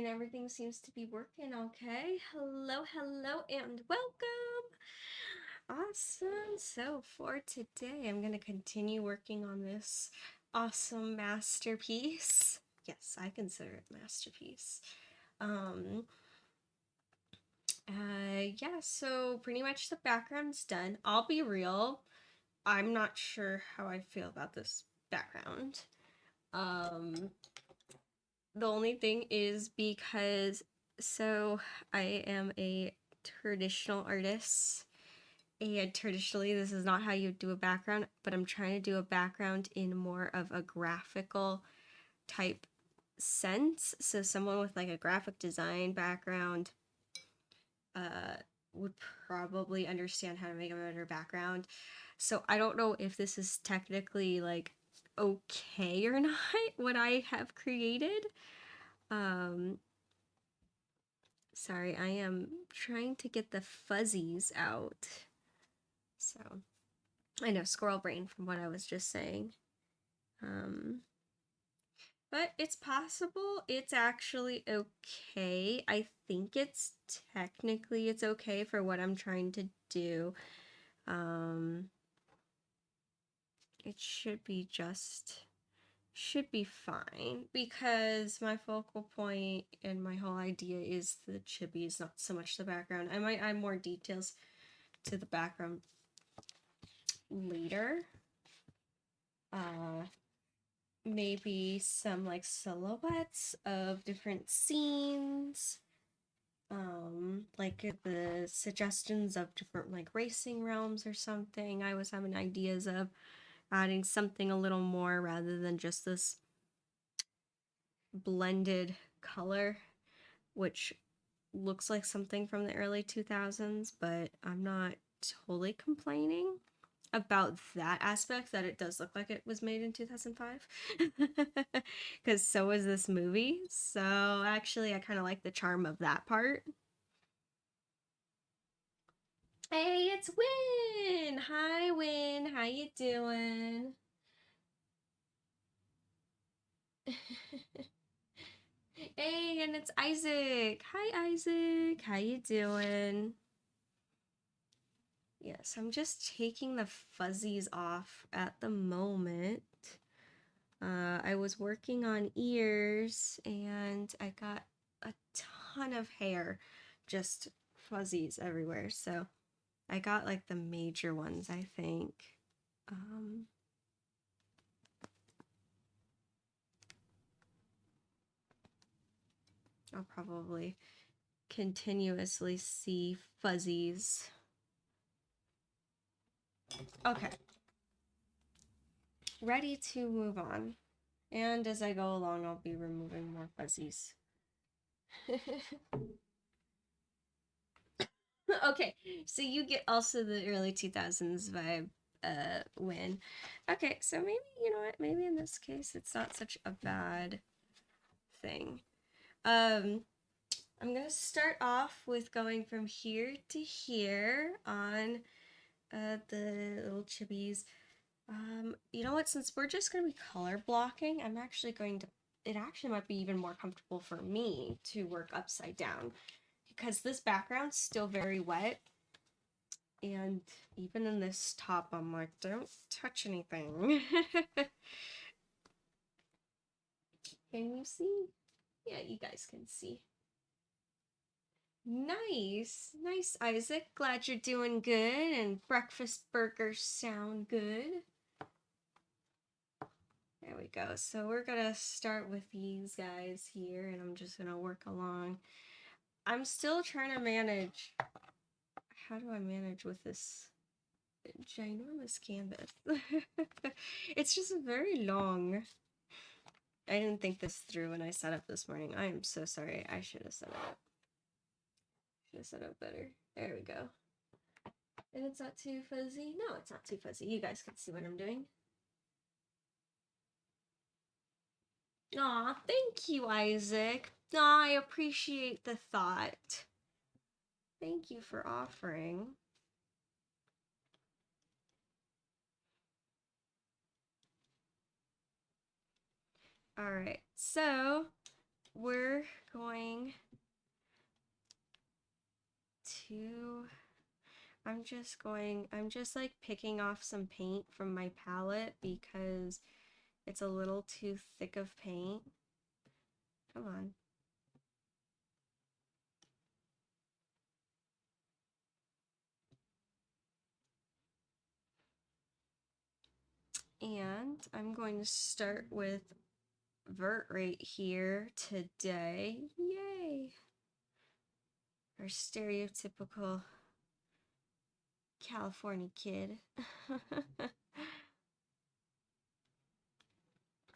everything seems to be working okay. Hello, hello, and welcome. Awesome. So for today, I'm going to continue working on this awesome masterpiece. Yes, I consider it a masterpiece. Yeah, so pretty much the background's done. I'll be real, I'm not sure how I feel about this background. The only thing is because, so I am a traditional artist, and traditionally this is not how you do a background, but I'm trying to do a background in more of a graphical type sense. So someone with like a graphic design background would probably understand how to make a better background. So I don't know if this is technically like okay or not, what I have created. Sorry, I am trying to get the fuzzies out. So, I know, squirrel brain from what I was just saying. But it's possible it's actually okay. I think it's technically it's okay for what I'm trying to do. It should be fine because my focal point and my whole idea is the chibis, not so much the background. I might add more details to the background later. Maybe some like silhouettes of different scenes. Like the suggestions of different like racing realms or something. I was having ideas of adding something a little more rather than just this blended color, which looks like something from the early 2000s, but I'm not totally complaining about that aspect, that it does look like it was made in 2005, because so was this movie. So actually I kind of like the charm of that part. Hey, it's Win. Hi, Win. How you doing? Hey, and it's Isaac. Hi, Isaac. How you doing? Yes, I'm just taking the fuzzies off at the moment. I was working on ears and I got a ton of hair, just fuzzies everywhere. So I got like the major ones, I think. I'll probably continuously see fuzzies. Okay. Ready to move on. And as I go along, I'll be removing more fuzzies. Okay, so you get also the early 2000s vibe Win. Okay, so maybe, you know what, maybe in this case it's not such a bad thing. I'm gonna start off with going from here to here on the little chibis. You know what, since we're just gonna be color blocking, I'm actually going to, it actually might be even more comfortable for me to work upside down because this background's still very wet. And even in this top, I'm like, don't touch anything. Can you see? Yeah, you guys can see. Nice. Nice, Isaac. Glad you're doing good and breakfast burgers sound good. There we go. So we're gonna start with these guys here and I'm just gonna work along. I'm still trying to manage. How do I manage with this ginormous canvas? It's just very long. I didn't think this through when I set up this morning. I am so sorry. I should have set it up. Should have set up better. There we go. And it's not too fuzzy. No, it's not too fuzzy. You guys can see what I'm doing. Aw, thank you, Isaac. Aw, I appreciate the thought. Thank you for offering. Alright, so we're going to, I'm just like picking off some paint from my palette because it's a little too thick of paint. Come on. And I'm going to start with vert right here today. Yay! Our stereotypical California kid.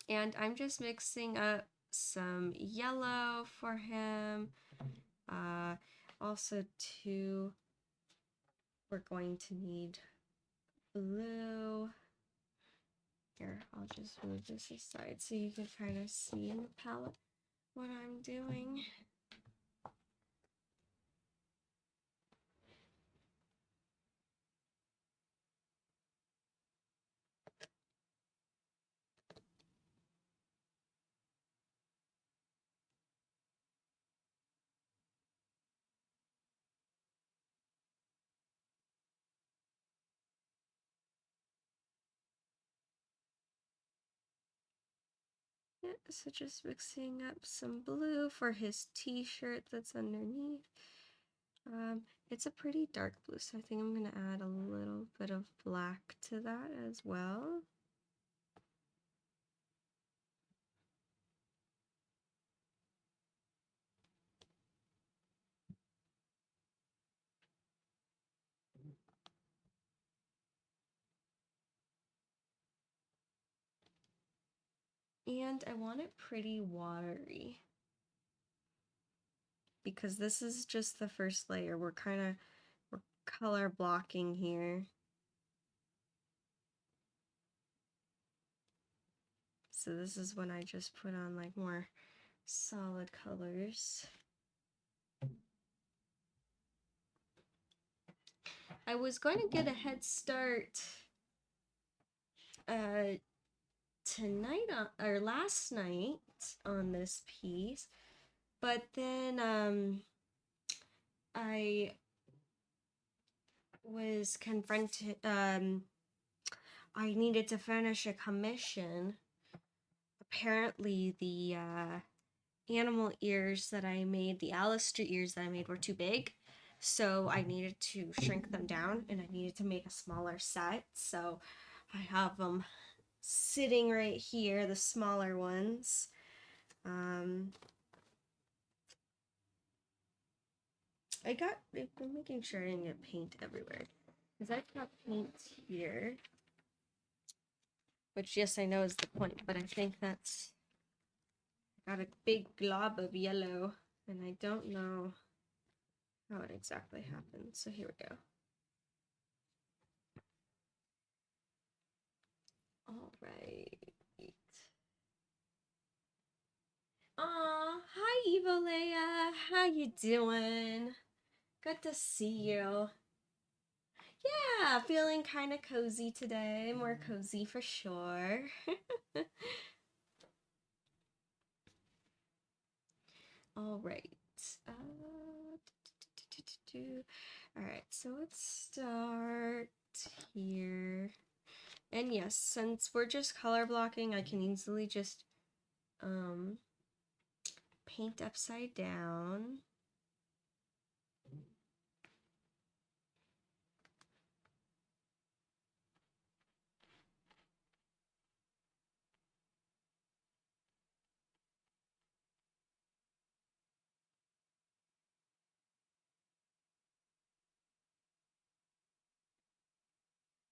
And I'm just mixing up some yellow for him. Also too, we're going to need blue. Here, I'll just move this aside so you can kind of see in the palette what I'm doing. Yeah, so just mixing up some blue for his t-shirt that's underneath. It's a pretty dark blue, so I think I'm going to add a little bit of black to that as well. And I want it pretty watery, because this is just the first layer. We're color blocking here. So this is when I just put on like more solid colors. I was going to get a head start tonight or last night on this piece, but then I was confronted. I needed to finish a commission. Apparently, the animal ears that I made, the Alistair ears that I made, were too big. So I needed to shrink them down, and I needed to make a smaller set. So I have them sitting right here, the smaller ones. I'm making sure I didn't get paint everywhere, because I've got paint here, which, yes, I know is the point, but I think that's got a big glob of yellow, and I don't know how it exactly happened. So here we go. All right. Aw, hi Evolea. How you doing? Good to see you. Yeah, feeling kind of cozy today. More cozy for sure. All right. All right, so let's start here. And yes, since we're just color blocking, I can easily just paint upside down.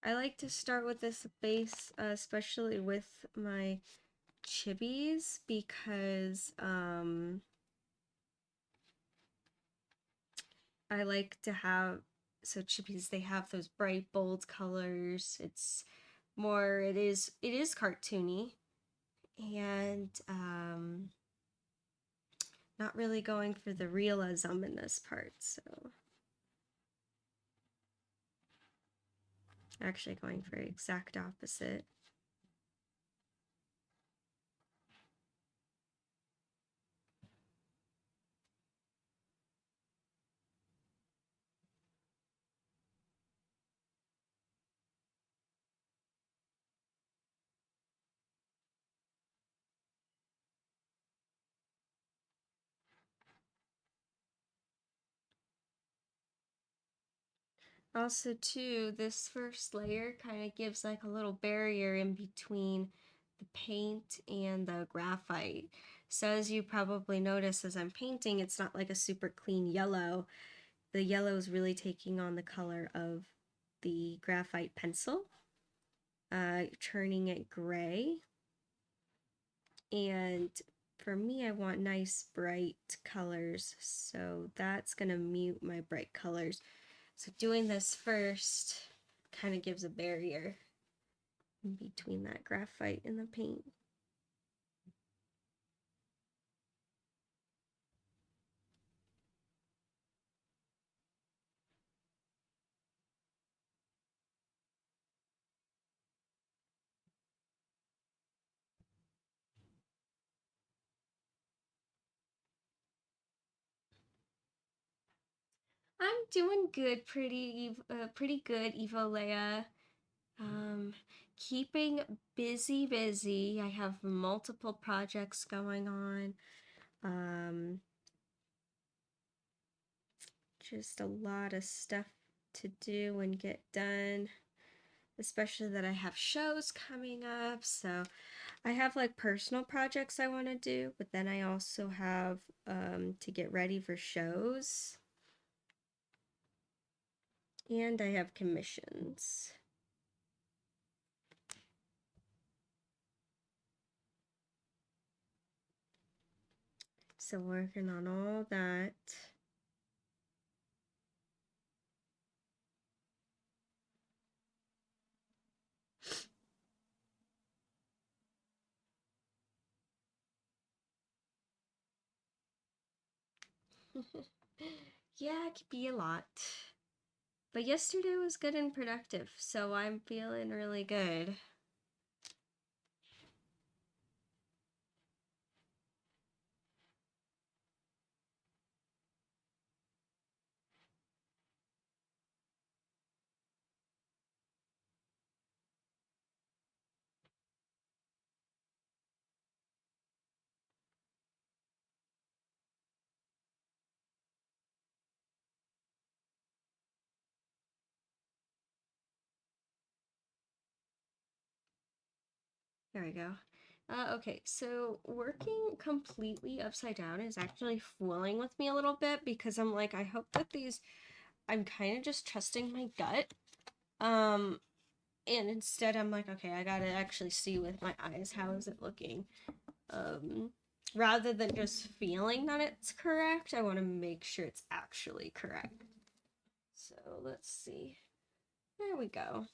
I like to start with this base, especially with my chibis, because I like to have, so chibis, they have those bright, bold colors. It's more, it is cartoony, and not really going for the realism in this part, so actually going for exact opposite. Also, too, this first layer kind of gives like a little barrier in between the paint and the graphite. So as you probably notice as I'm painting, it's not like a super clean yellow. The yellow is really taking on the color of the graphite pencil, turning it gray. And for me, I want nice bright colors, so that's gonna mute my bright colors. So doing this first kind of gives a barrier in between that graphite and the paint. I'm doing good, pretty good, Evolea. Keeping busy. I have multiple projects going on. Just a lot of stuff to do and get done, especially that I have shows coming up. So I have like personal projects I want to do, but then I also have to get ready for shows. And I have commissions. So working on all that. Yeah, it could be a lot. But yesterday was good and productive, so I'm feeling really good. There we go. Okay, so working completely upside down is actually fooling with me a little bit because I'm like, I hope that these, I'm kind of just trusting my gut. And instead I'm like, okay, I gotta actually see with my eyes, how is it looking? Rather than just feeling that it's correct, I want to make sure it's actually correct. So let's see. There we go.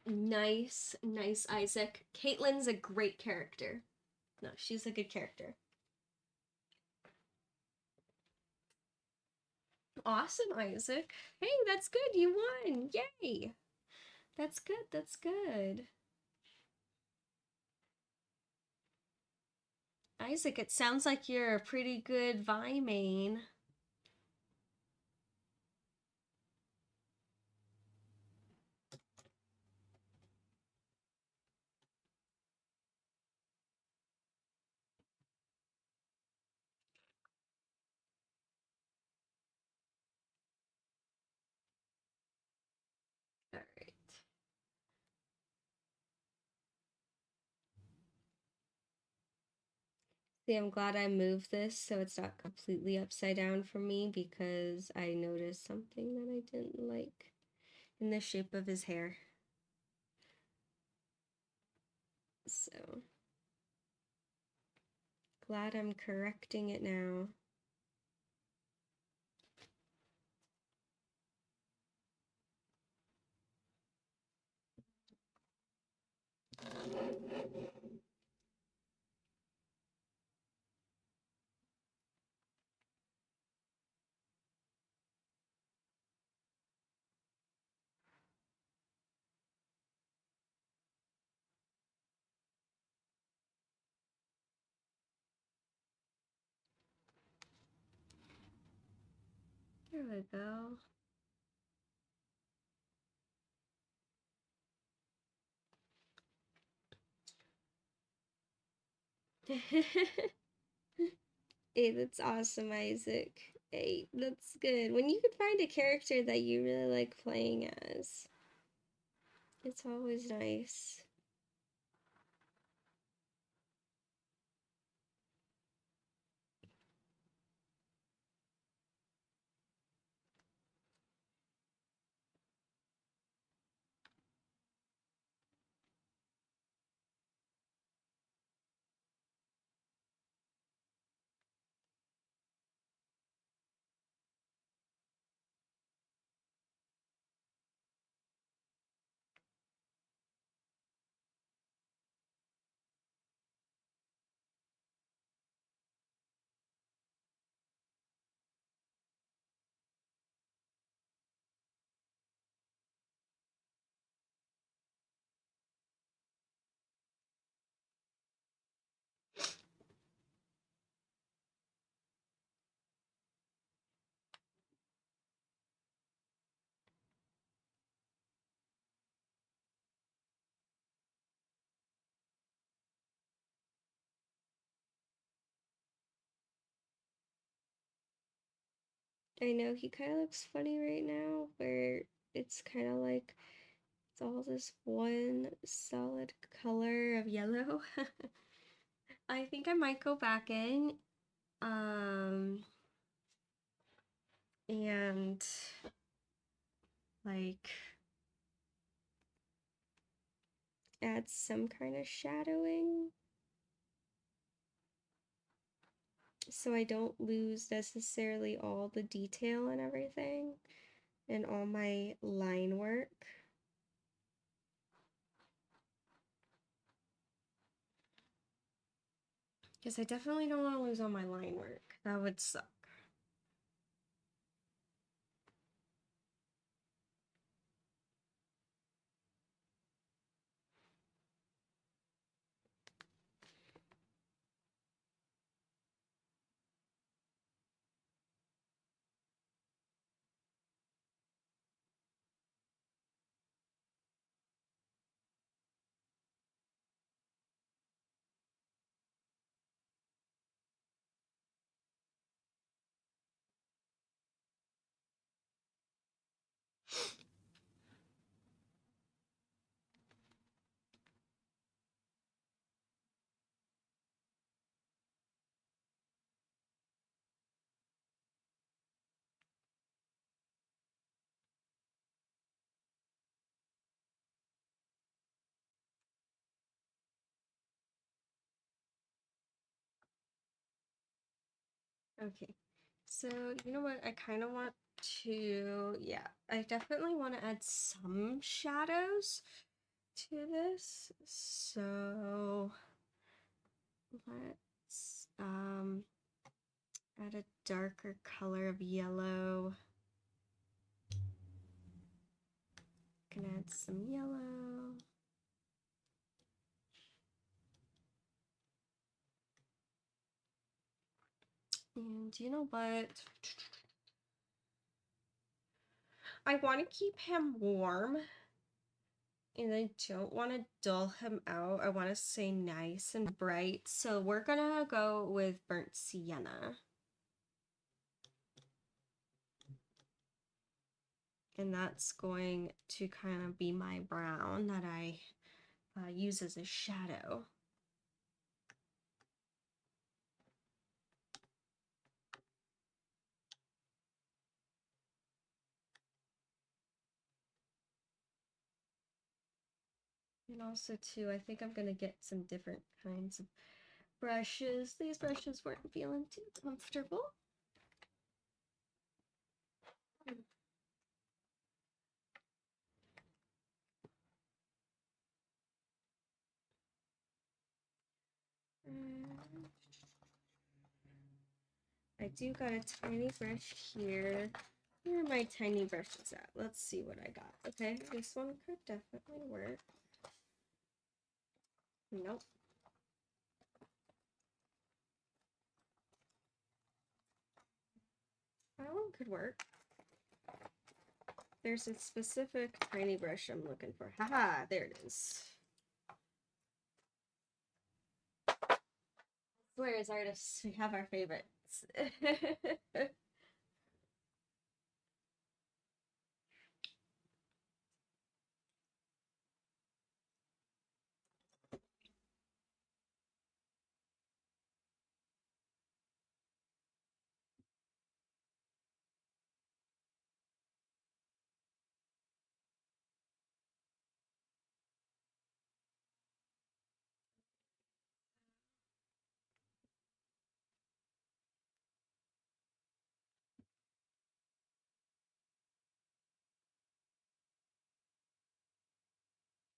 Nice, nice, Isaac. Caitlin's a great character. No, she's a good character. Awesome, Isaac. Hey, that's good. You won. Yay. That's good. That's good. Isaac, it sounds like you're a pretty good Vi main. All right. See, I'm glad I moved this so it's not completely upside down for me because I noticed something that I didn't like in the shape of his hair. So, glad I'm correcting it now. There we go. Hey, that's awesome, Isaac. Hey, that's good. When you can find a character that you really like playing as, it's always nice. I know he kind of looks funny right now, where it's kind of like it's all this one solid color of yellow. I think I might go back in, and like add some kind of shadowing so I don't lose necessarily all the detail and everything and all my line work. Because I definitely don't want to lose all my line work. That would suck. Okay, so you know what? I kind of want to, yeah, I definitely want to add some shadows to this. So let's add a darker color of yellow. Can add some yellow. And you know what? I want to keep him warm. And I don't want to dull him out. I want to stay nice and bright. So we're gonna go with burnt sienna. And that's going to kind of be my brown that I use as a shadow. And also too, I think I'm gonna get some different kinds of brushes. These brushes weren't feeling too comfortable. I do got a tiny brush here. Where are my tiny brushes at? Let's see what I got. Okay, this one could definitely work. Nope. That one could work. There's a specific tiny brush I'm looking for. Haha, there it is. Where as artists, we have our favorites.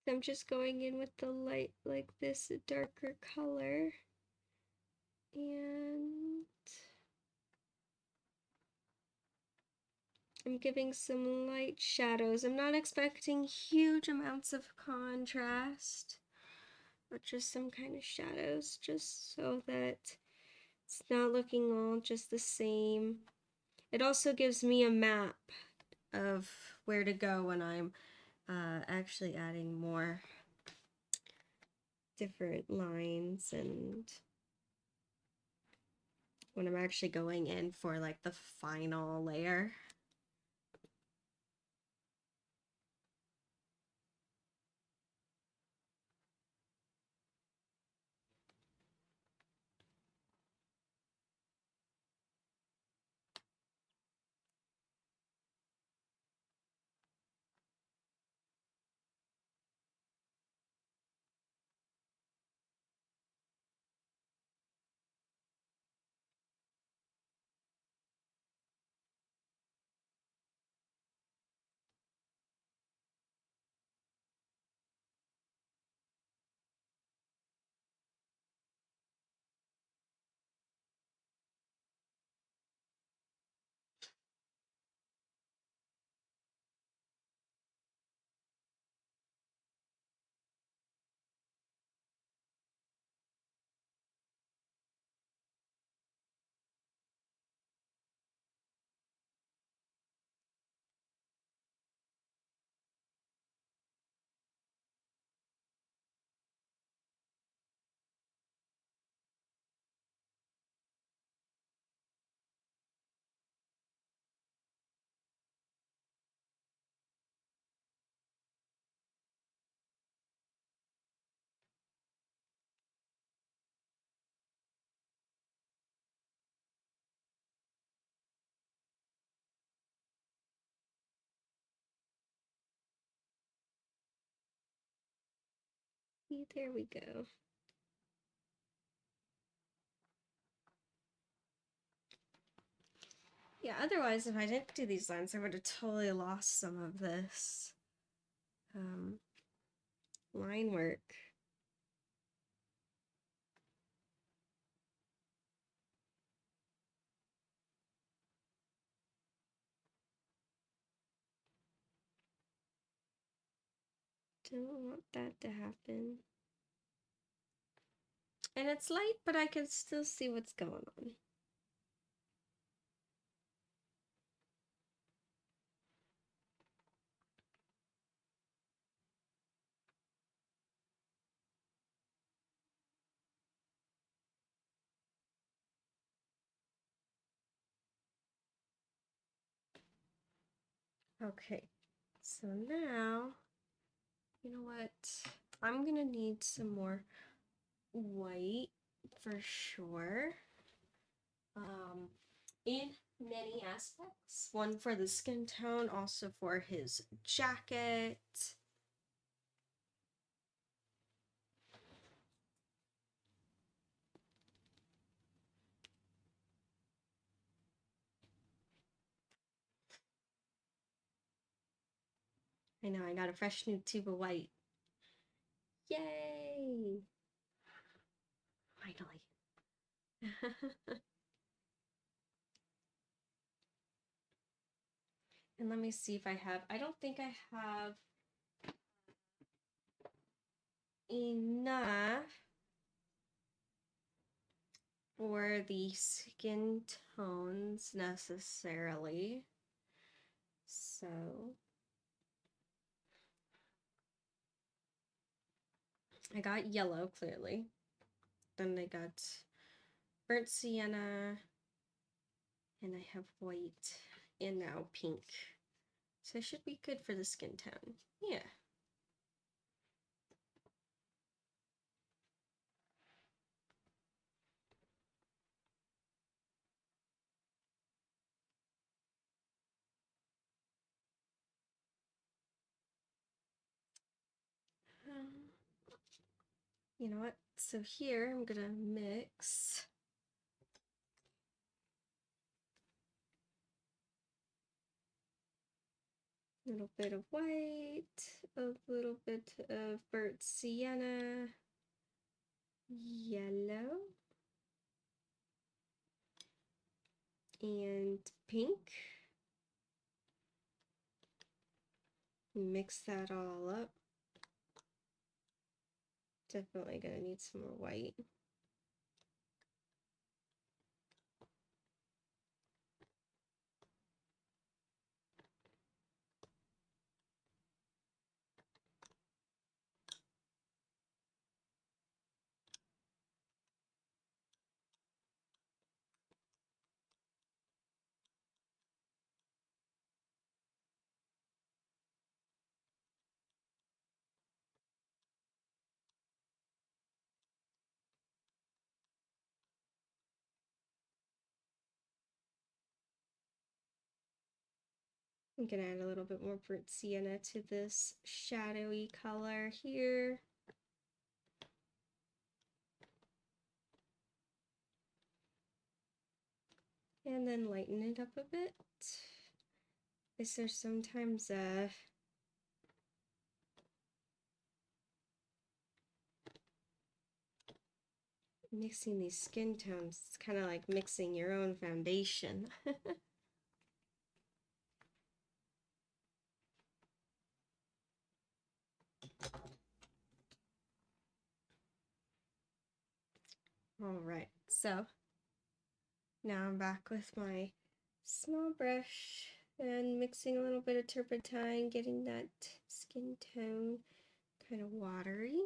I'm just going in with the light like this, a darker color. And I'm giving some light shadows. I'm not expecting huge amounts of contrast, but just some kind of shadows, just so that it's not looking all just the same. It also gives me a map of where to go when I'm actually adding more different lines, and when I'm actually going in for like the final layer. There we go. Yeah, otherwise, if I didn't do these lines, I would have totally lost some of this line work. Don't want that to happen. And it's light, but I can still see what's going on. Okay, so now, you know what? I'm gonna need some more white for sure. In many aspects. One for the skin tone, also for his jacket. I know, I got a fresh new tube of white. Yay! Finally. And let me see if I have, I don't think I have enough for the skin tones necessarily. So I got yellow clearly. Then I got burnt sienna, and I have white, and now pink. So I should be good for the skin tone. Yeah. You know what? So here I'm gonna mix a little bit of white, a little bit of burnt sienna, yellow, and pink. Mix that all up. Definitely gonna need some more white. I'm gonna add a little bit more burnt sienna to this shadowy color here. And then lighten it up a bit. Is there sometimes mixing these skin tones, it's kind of like mixing your own foundation. All right, so now I'm back with my small brush and mixing a little bit of turpentine, getting that skin tone kind of watery.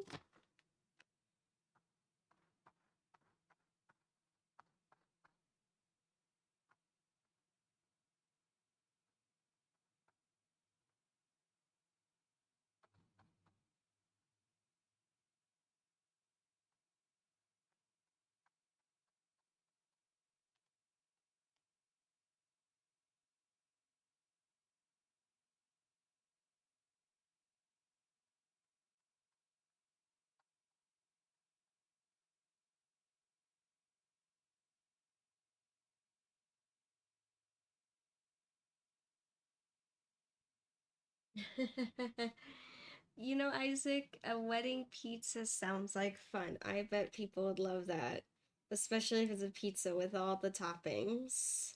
You know, Isaac, a wedding pizza sounds like fun. I bet people would love that, especially if it's a pizza with all the toppings.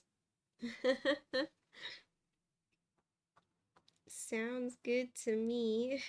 Sounds good to me.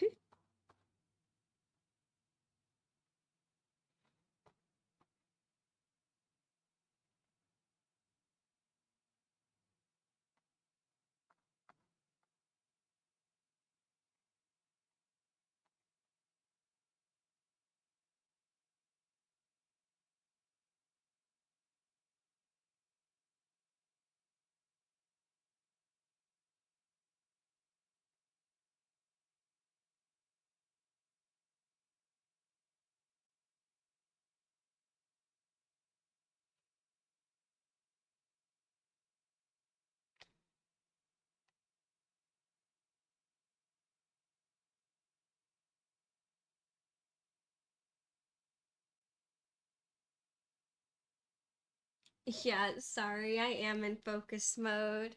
Yeah, sorry, I am in focus mode.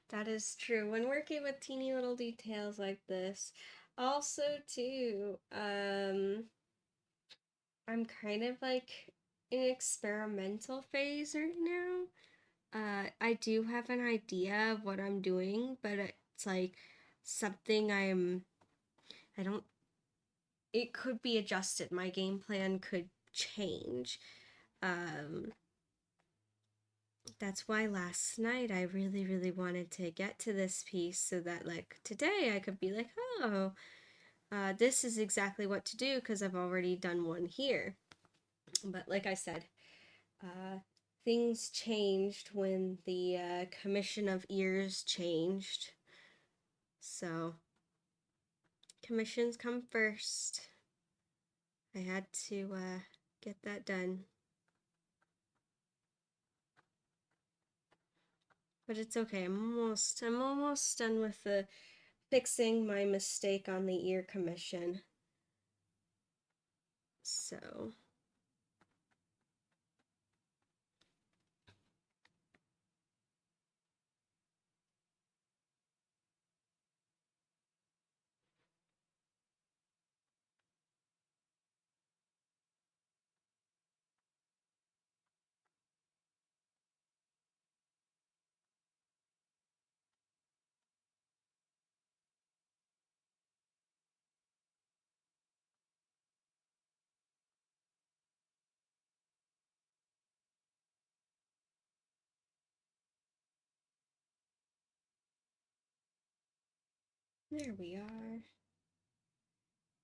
That is true. When working with teeny little details like this, also too, I'm kind of like in an experimental phase right now. I do have an idea of what I'm doing, but it's like something I don't, it could be adjusted. My game plan could change. Um, that's why last night I really, really wanted to get to this piece so that like today I could be like, oh, this is exactly what to do because I've already done one here. But like I said, things changed when the commission of ears changed. So, commissions come first. I had to get that done. But it's okay. I'm almost done with the fixing my mistake on the ear commission. So, there we are.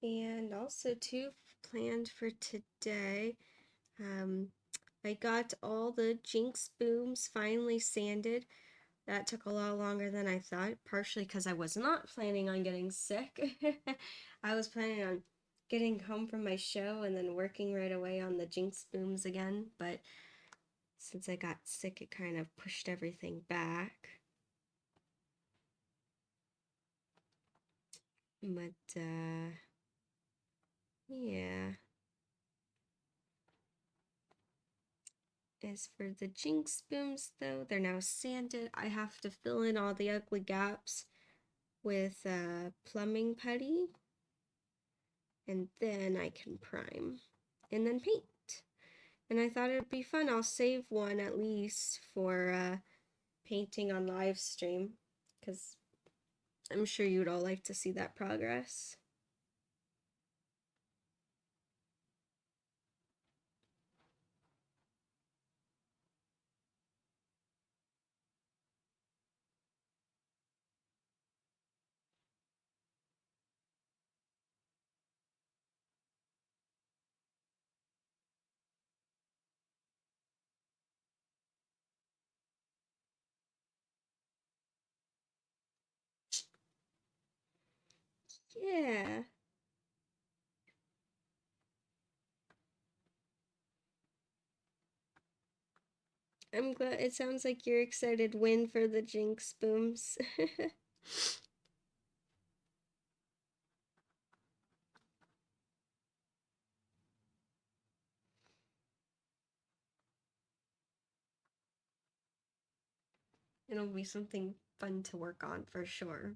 And also too, planned for today, I got all the Jinx booms finally sanded. That took a lot longer than I thought, partially because I was not planning on getting sick. I was planning on getting home from my show and then working right away on the Jinx booms again, but since I got sick, it kind of pushed everything back. But, yeah. As for the Jinx booms, though, they're now sanded. I have to fill in all the ugly gaps with plumbing putty, and then I can prime and then paint. And I thought it'd be fun. I'll save one at least for painting on live stream, because I'm sure you'd all like to see that progress. Yeah. I'm glad. It sounds like you're excited. Win for the Jinx booms. It'll be something fun to work on for sure.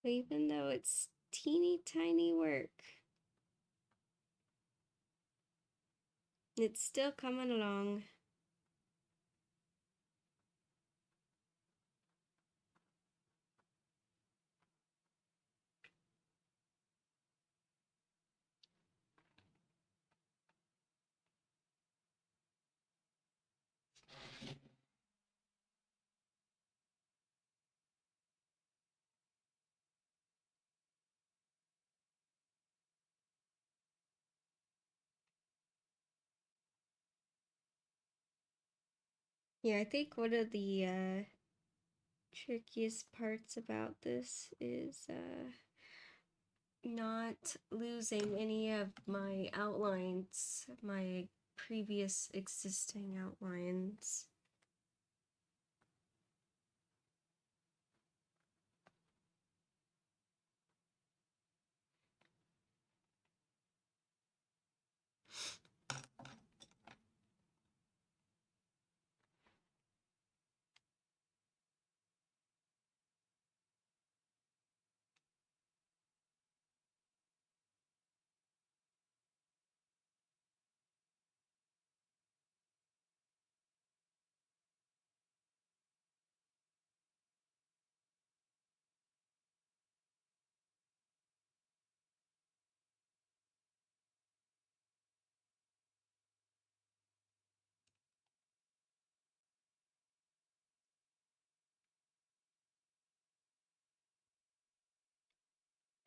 Even though it's teeny tiny work, it's still coming along. Yeah, I think one of the trickiest parts about this is not losing any of my outlines, my previous existing outlines.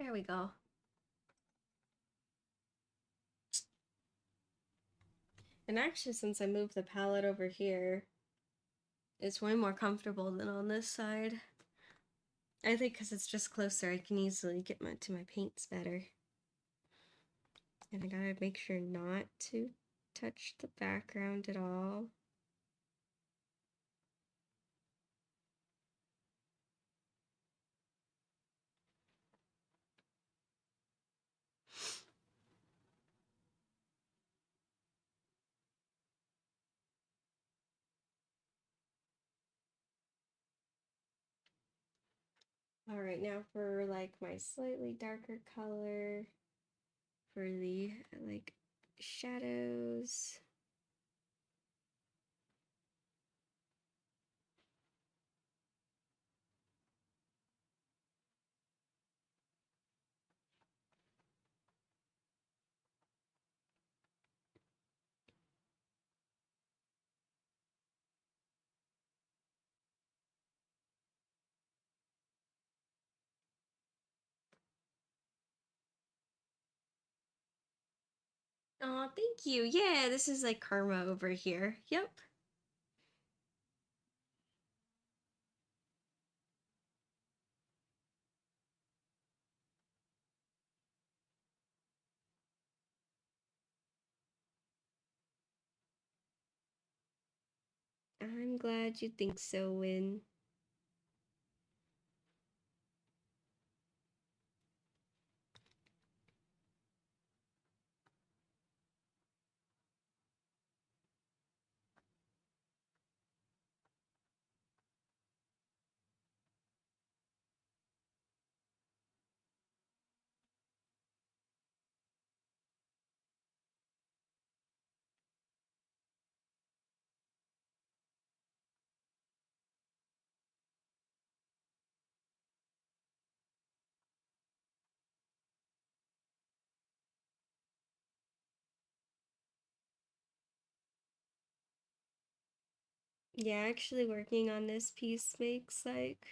There we go. And actually, since I moved the palette over here, it's way more comfortable than on this side. I think because it's just closer, I can easily get to my paints better. And I gotta make sure not to touch the background at all. All right, now for like my slightly darker color for the like shadows. Oh, thank you. Yeah, this is like karma over here. Yep. I'm glad you think so, Win. Yeah, actually working on this piece makes like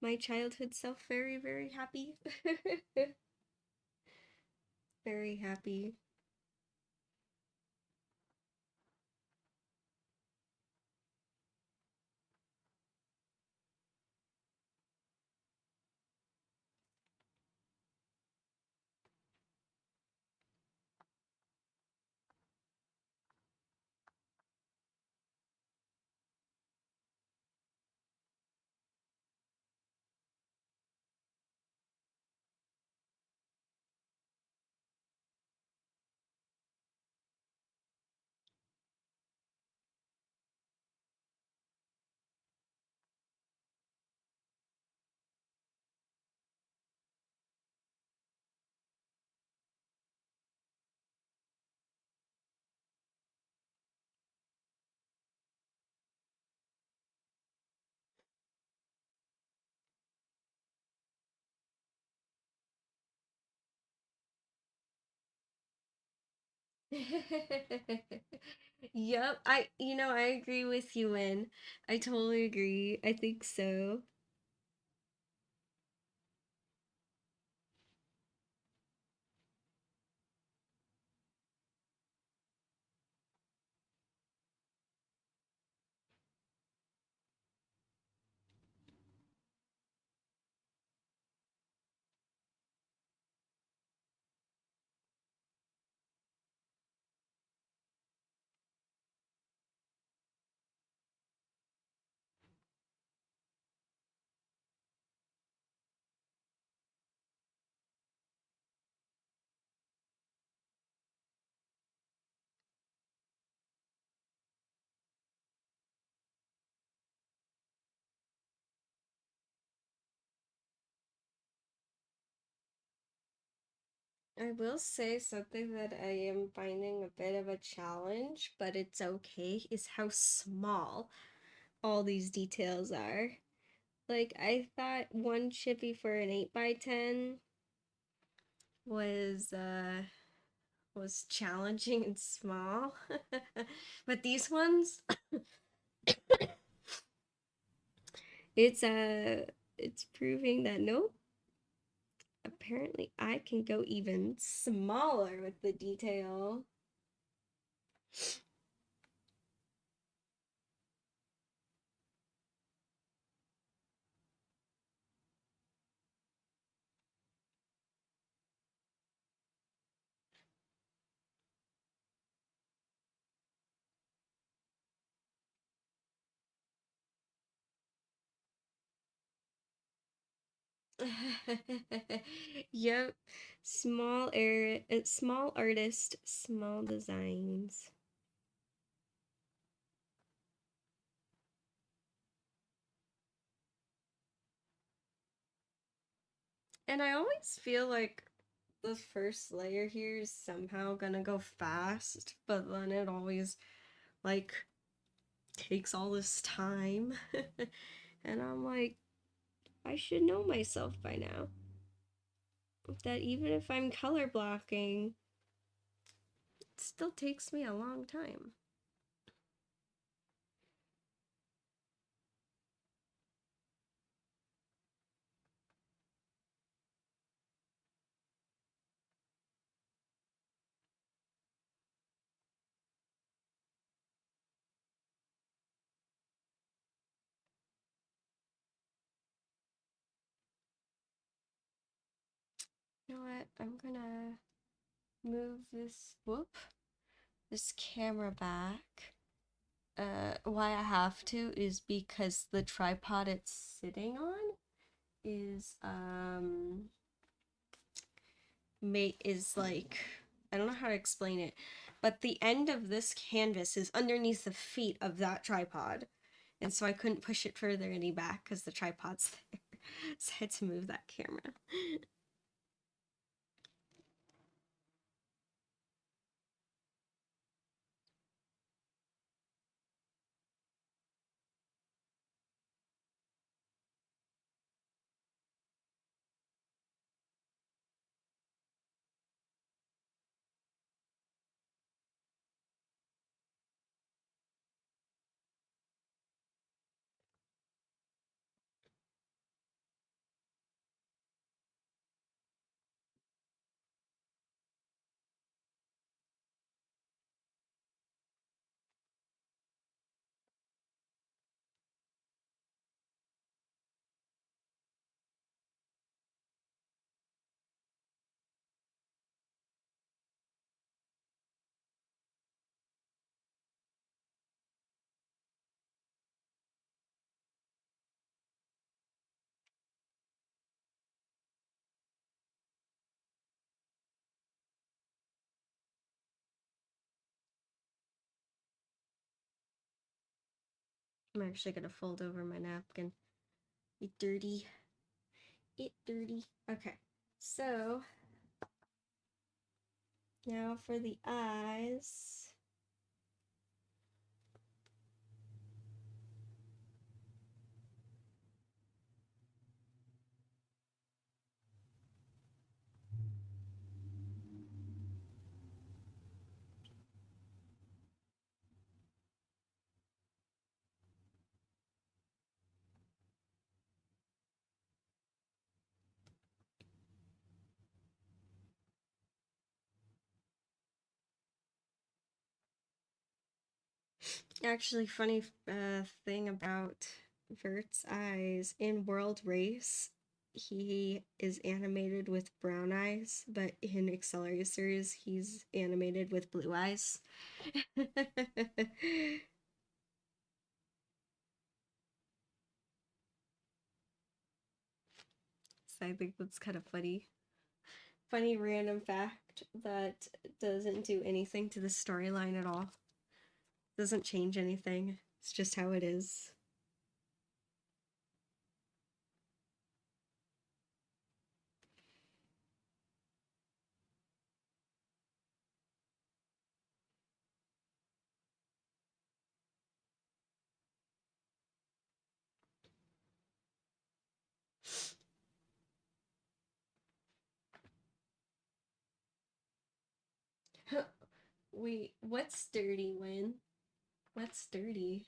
my childhood self very, very happy. Very happy. Yep, I agree with you, Win. I totally agree. I think so. I will say something that I am finding a bit of a challenge, but it's okay, is how small all these details are. Like, I thought one chippy for an 8x10 was challenging and small. But these ones, it's it's proving that nope, apparently I can go even smaller with the detail. Yep. Small artist, small designs. And I always feel like the first layer here is somehow gonna go fast, but then it always like takes all this time. And I'm like, I should know myself by now. That even if I'm color blocking, it still takes me a long time. You know what? I'm gonna move this camera back. Why I have to is because the tripod it's sitting on is is like, I don't know how to explain it, but the end of this canvas is underneath the feet of that tripod, and so I couldn't push it further any back because the tripod's there. So I had to move that camera. I'm actually gonna fold over my napkin. It dirty. It dirty. Okay, so now for the eyes. Actually, funny thing about Vert's eyes in World Race, he is animated with brown eyes, but in Acceleracers, he's animated with blue eyes. So I think that's kind of funny. Funny random fact that doesn't do anything to the storyline at all. Doesn't change anything. It's just how it is. Wait, what's dirty, Win? What's dirty?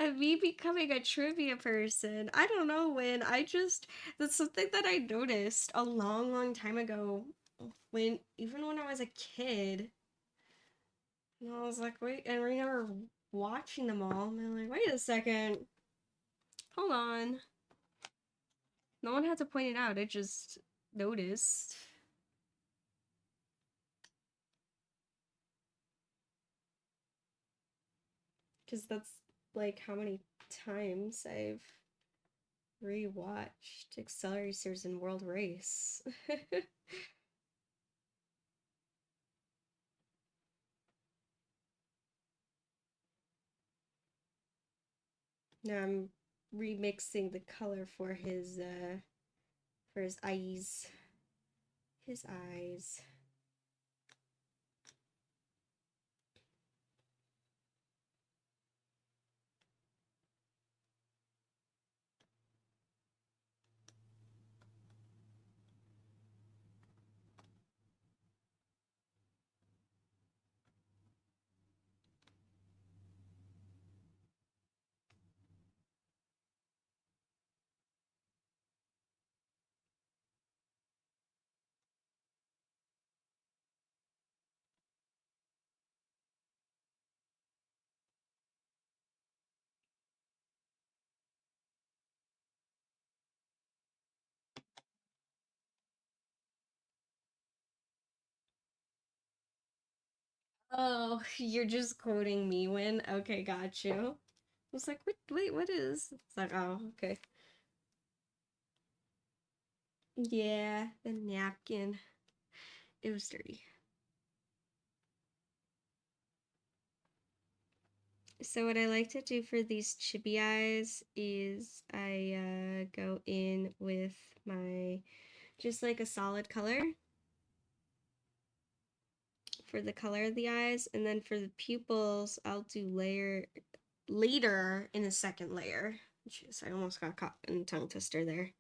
And me becoming a trivia person. I don't know when. That's something that I noticed a long, long time ago. Even when I was a kid. And I was like, wait, and I remember watching them all. And I'm like, wait a second. Hold on. No one had to point it out. I just noticed. Because that's like how many times I've rewatched Acceleracers and World Race. Now I'm remixing the color for his eyes. His eyes. Oh, you're just quoting me when? Okay, got you. I was like, wait, what is? It's like, oh, okay. Yeah, the napkin. It was dirty. So what I like to do for these chibi eyes is I go in with my, just like a solid color for the color of the eyes, and then for the pupils, I'll do later in the second layer. Jeez, I almost got caught in a tongue twister there.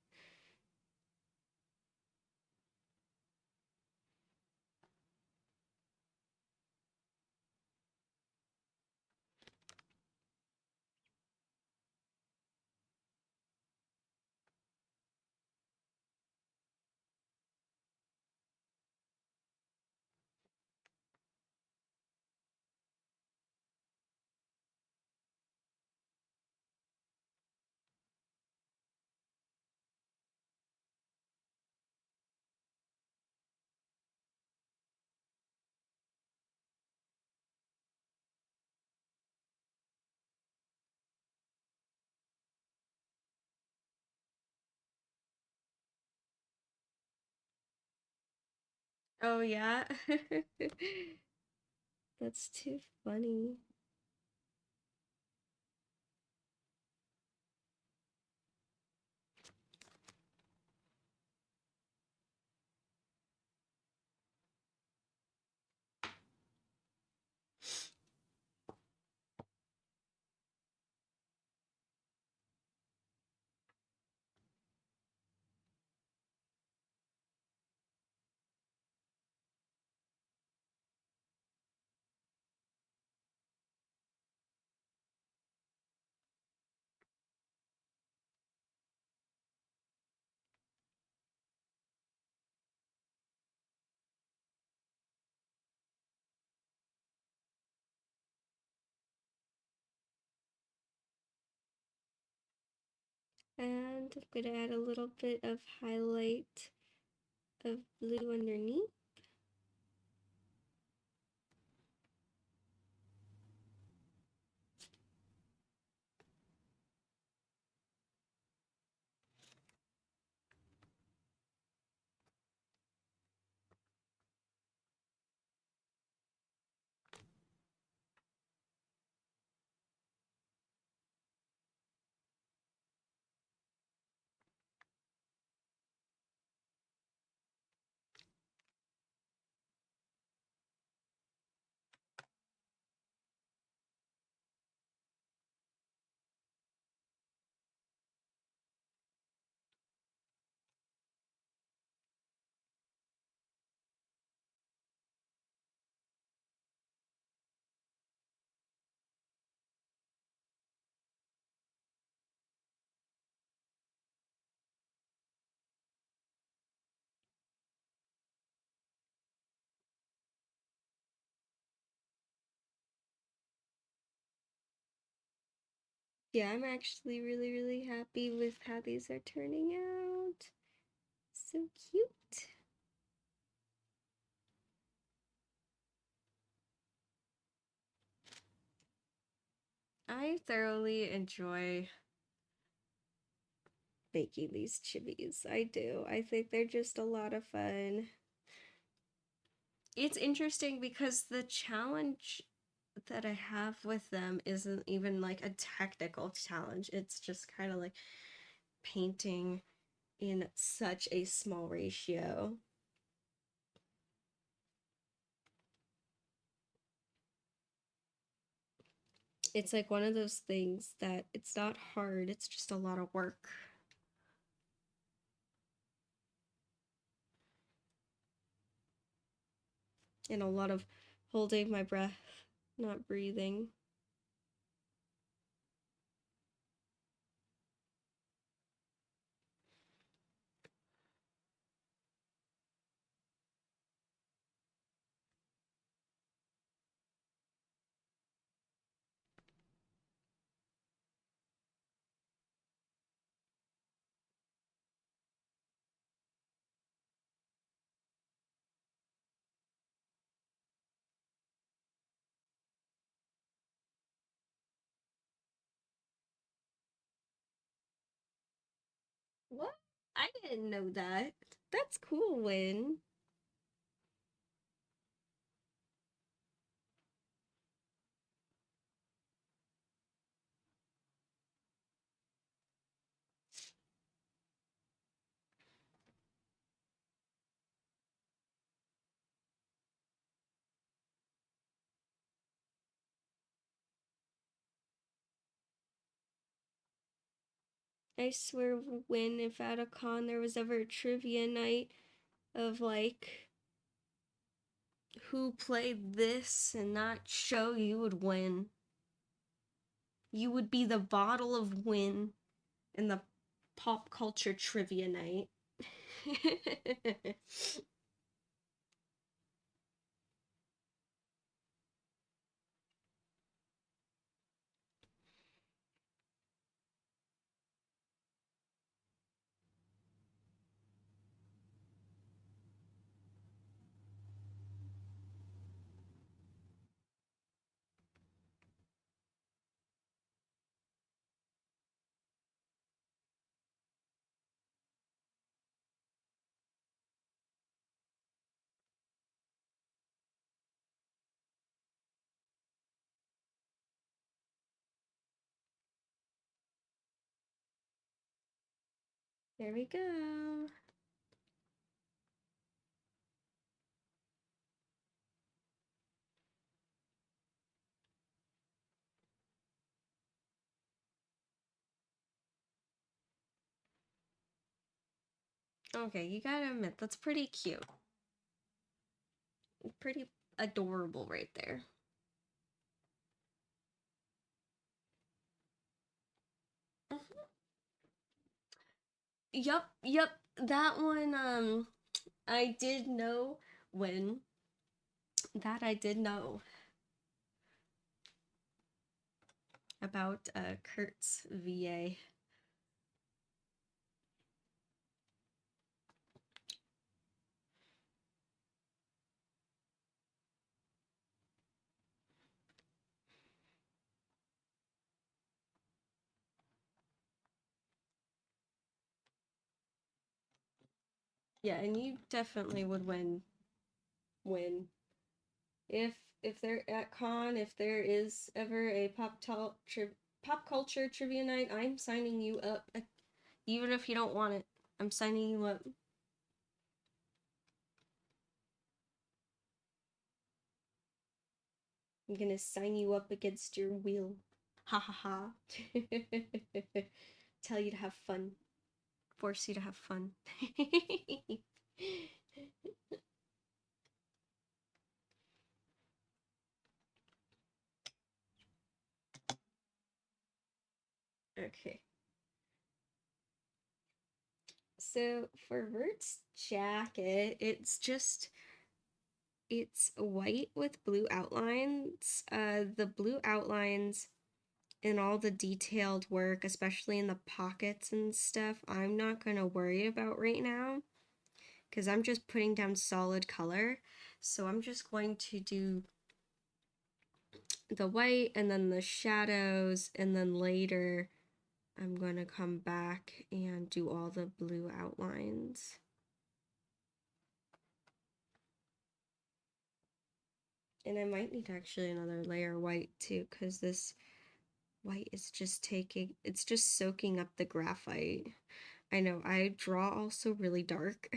Oh yeah. That's too funny. And I'm gonna add a little bit of highlight of blue underneath. Yeah, I'm actually really, really happy with how these are turning out. So cute. I thoroughly enjoy making these chibis. I do. I think they're just a lot of fun. It's interesting because the challenge that I have with them isn't even like a technical challenge. It's just kind of like painting in such a small ratio. It's like one of those things that it's not hard, it's just a lot of work. And a lot of holding my breath, not breathing. What? I didn't know that. That's cool, Win. I swear, Win, if at a con there was ever a trivia night of like who played this and that show, you would win. You would be the bottle of Win in the pop culture trivia night. There we go. Okay, you gotta admit, that's pretty cute. Pretty adorable right there. Yep, that one, I did know when. That I did know about, Kurt's VA. Yeah, and you definitely would win. If they're at con, if there is ever a pop culture trivia night, I'm signing you up. Even if you don't want it, I'm signing you up. I'm gonna sign you up against your will. Ha ha ha. Tell you to have fun. Force you to have fun. Okay. So for Vert's jacket, it's white with blue outlines. The blue outlines and all the detailed work, especially in the pockets and stuff, I'm not going to worry about right now because I'm just putting down solid color. So I'm just going to do the white and then the shadows, and then later I'm going to come back and do all the blue outlines. And I might need actually another layer of white too, because this white is just it's just soaking up the graphite. I know, I draw also really dark.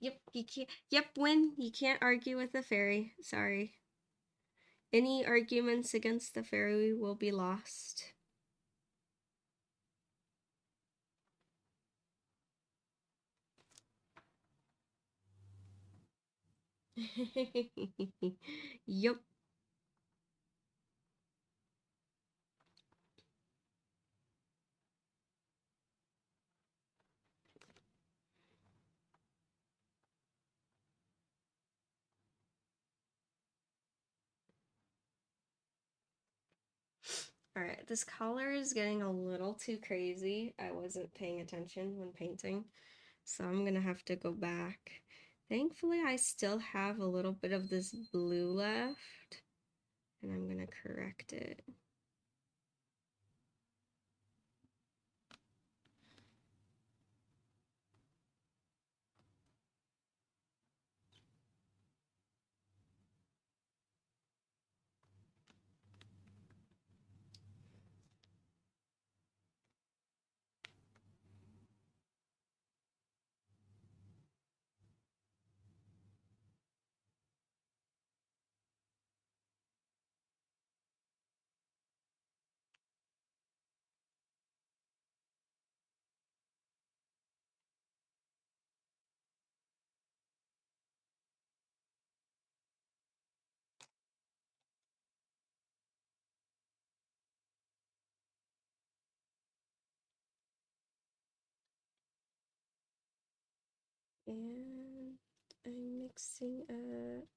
Yep, you can't. Yep, win. You can't argue with the fairy. Sorry. Any arguments against the fairy will be lost. Yep. Alright, this color is getting a little too crazy. I wasn't paying attention when painting, so I'm gonna have to go back. Thankfully, I still have a little bit of this blue left, and I'm gonna correct it. And I'm mixing up.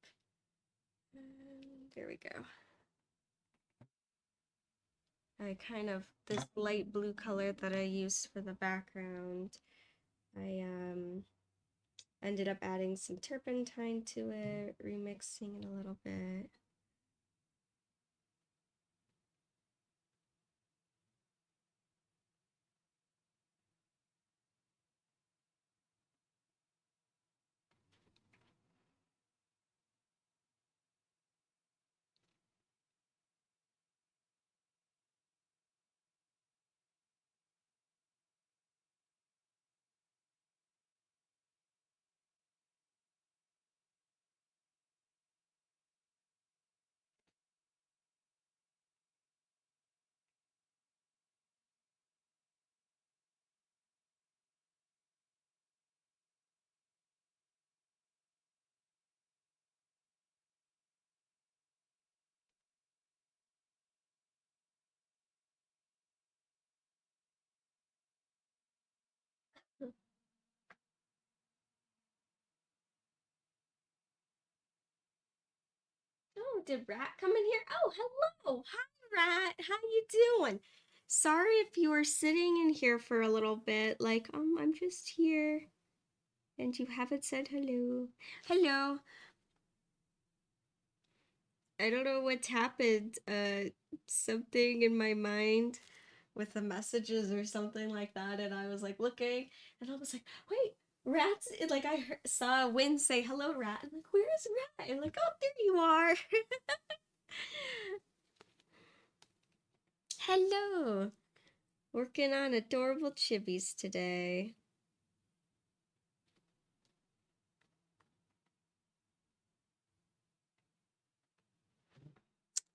There we go. This light blue color that I used for the background, I ended up adding some turpentine to it, remixing it a little bit. Oh, did Rat come in here? Oh, hello. Hi, Rat. How you doing? Sorry if you were sitting in here for a little bit. Like, I'm just here. And you haven't said hello. Hello. I don't know what's happened. Something in my mind with the messages or something like that, and I was like looking, and I was like, wait, Rat's like saw Win say hello, Rat. I'm like, where is Rat? And like, oh, there you are. Hello! Working on adorable chibis today.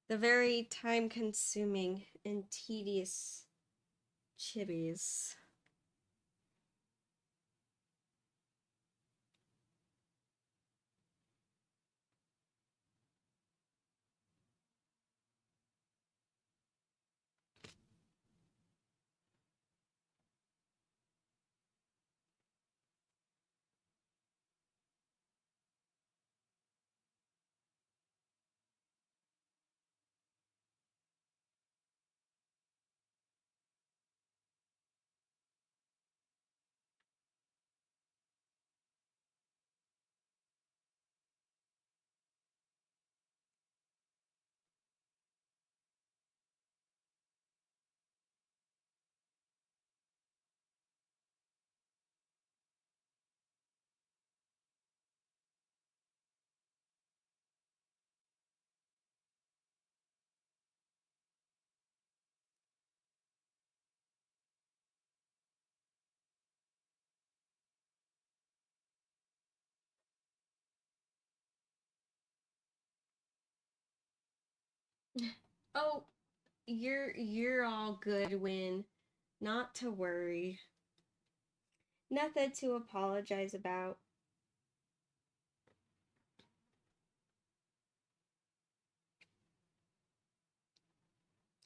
The very time-consuming and tedious chibis. Oh, you're all good, Win. Not to worry. Nothing to apologize about.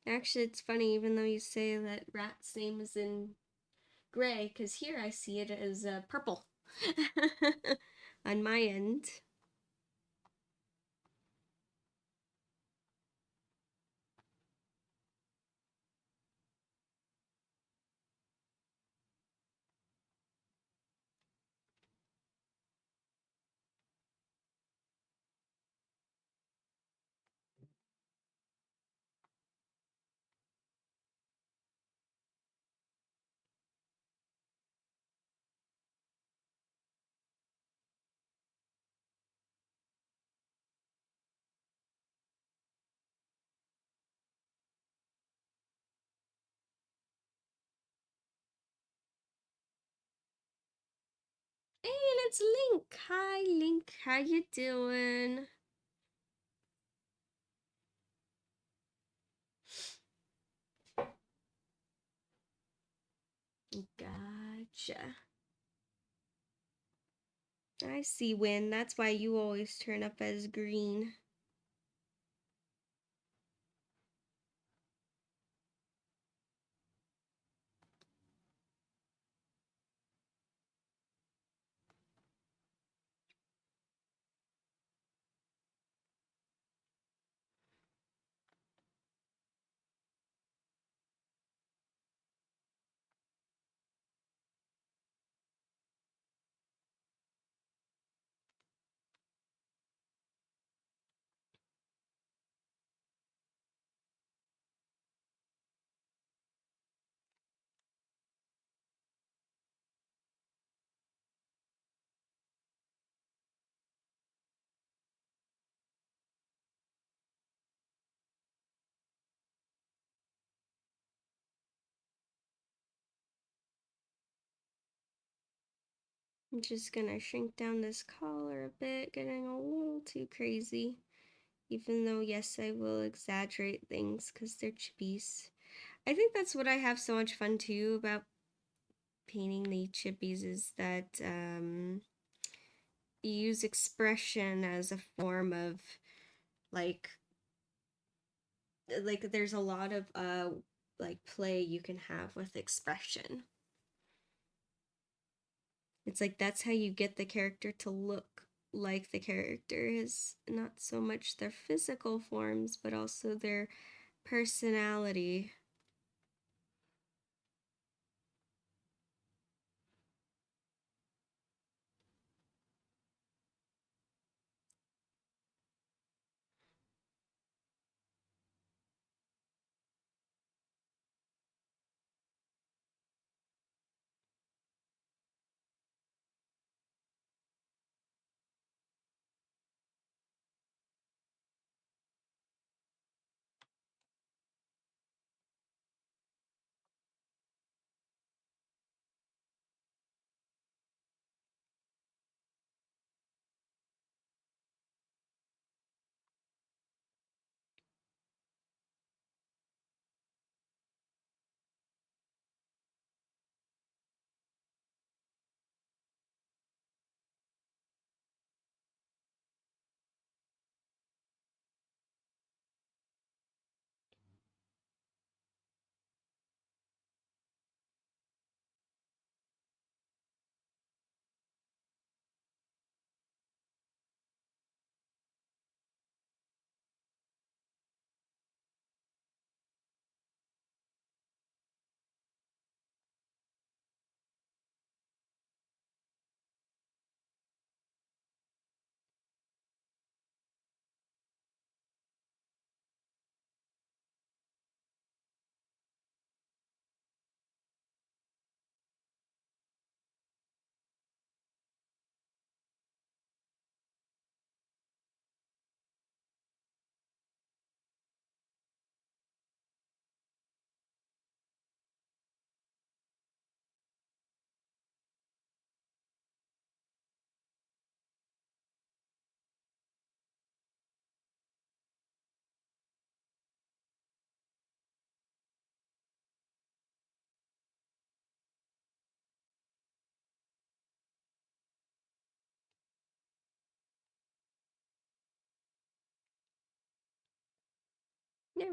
Actually, it's funny, even though you say that Rat's name is in gray, because here I see it as purple on my end. And it's Link. Hi, Link. How you doing? Gotcha. I see, Win. That's why you always turn up as green. I'm just gonna shrink down this collar a bit, getting a little too crazy. Even though, yes, I will exaggerate things because they're chippies. I think that's what I have so much fun too about painting the chippies is that you use expression as a form of like there's a lot of like play you can have with expression. It's like that's how you get the character to look like the character is not so much their physical forms but also their personality.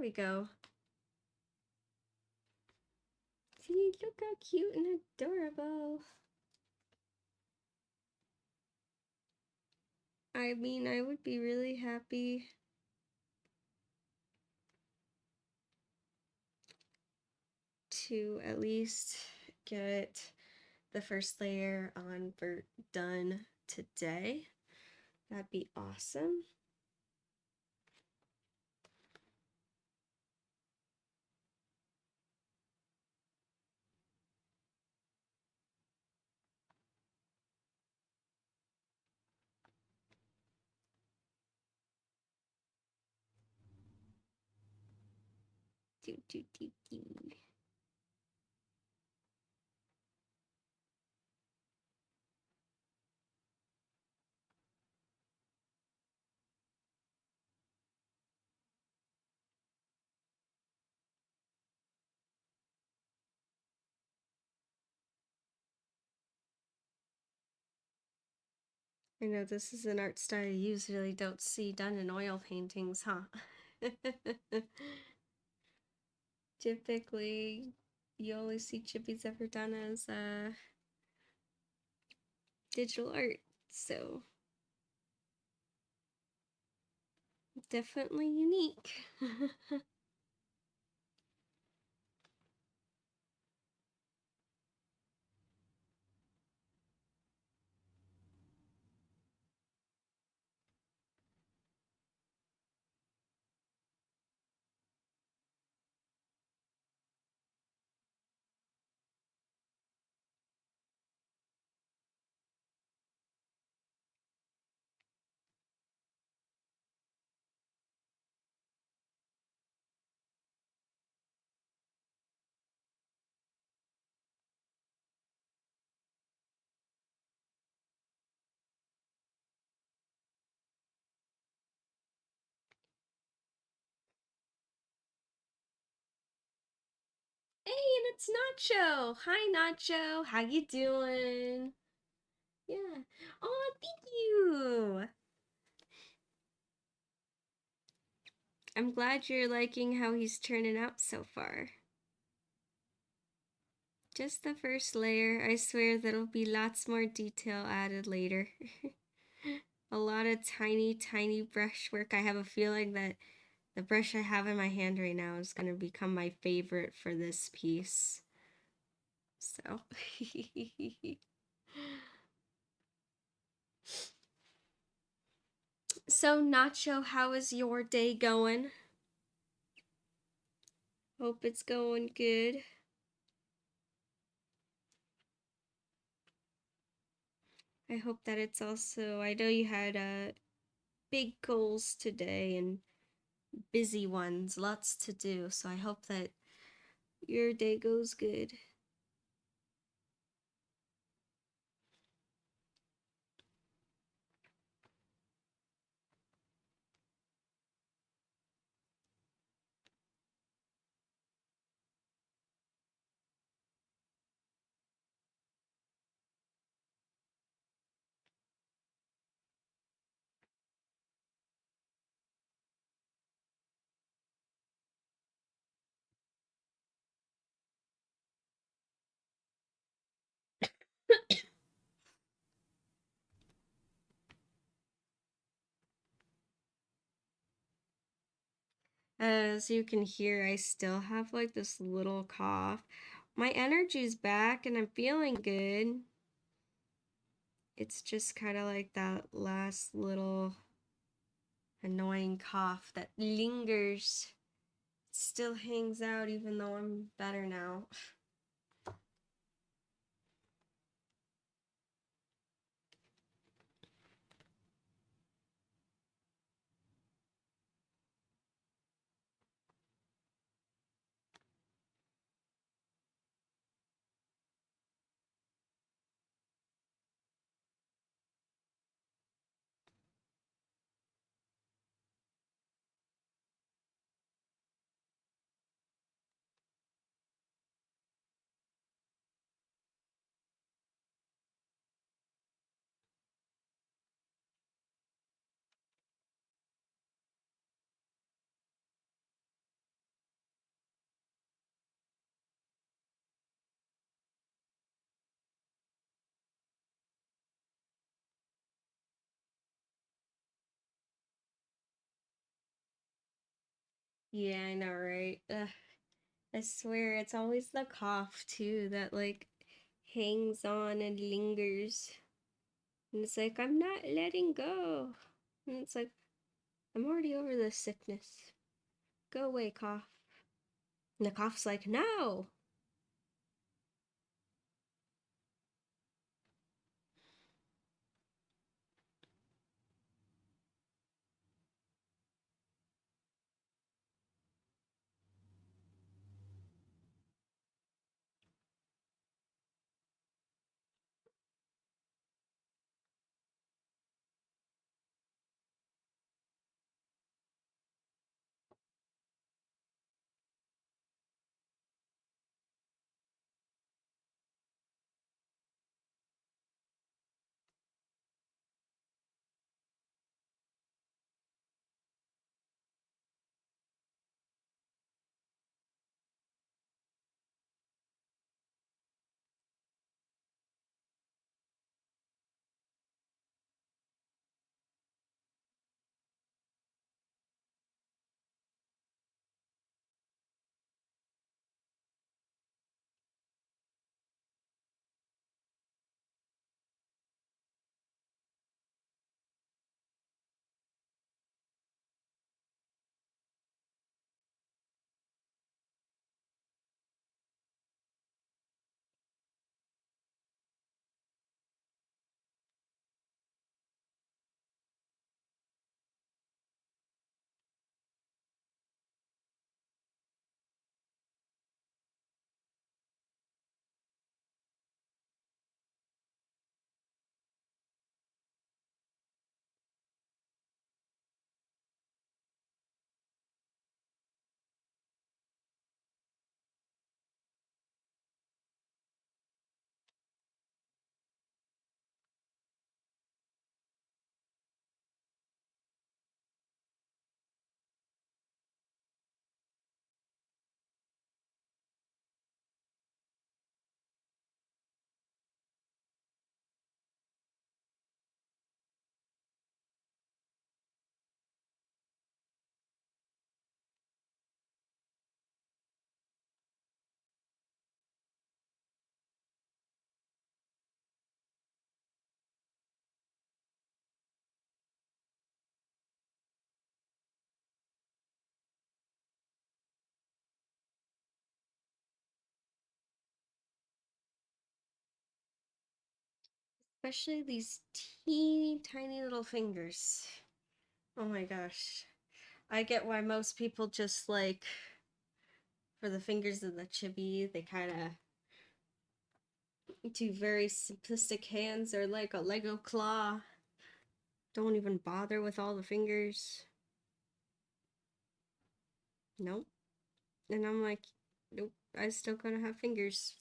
we go. See, look how cute and adorable. I mean, I would be really happy to at least get the first layer on done today. That'd be awesome. Do, do, do, do. I know this is an art style you usually don't see done in oil paintings, huh? Typically, you only see chibis ever done as digital art, so definitely unique. Hey, and it's Nacho. Hi, Nacho. How you doing? Yeah. Oh, thank you. I'm glad you're liking how he's turning out so far. Just the first layer. I swear there'll be lots more detail added later. A lot of tiny, tiny brushwork. I have a feeling that the brush I have in my hand right now is going to become my favorite for this piece. So... So, Nacho, how is your day going? Hope it's going good. I hope that it's also, I know you had big goals today and busy ones, lots to do, so I hope that your day goes good. As you can hear, I still have like this little cough. My energy's back and I'm feeling good. It's just kind of like that last little annoying cough that lingers. It still hangs out even though I'm better now. Yeah, I know, right? Ugh, I swear, it's always the cough, too, that, like, hangs on and lingers. And it's like, I'm not letting go. And it's like, I'm already over this sickness. Go away, cough. And the cough's like, no! Especially these teeny tiny little fingers. Oh my gosh. I get why most people just like, for the fingers of the chibi, they kind of do very simplistic hands or like a Lego claw. Don't even bother with all the fingers. Nope. And I'm like, nope, I still gotta have fingers.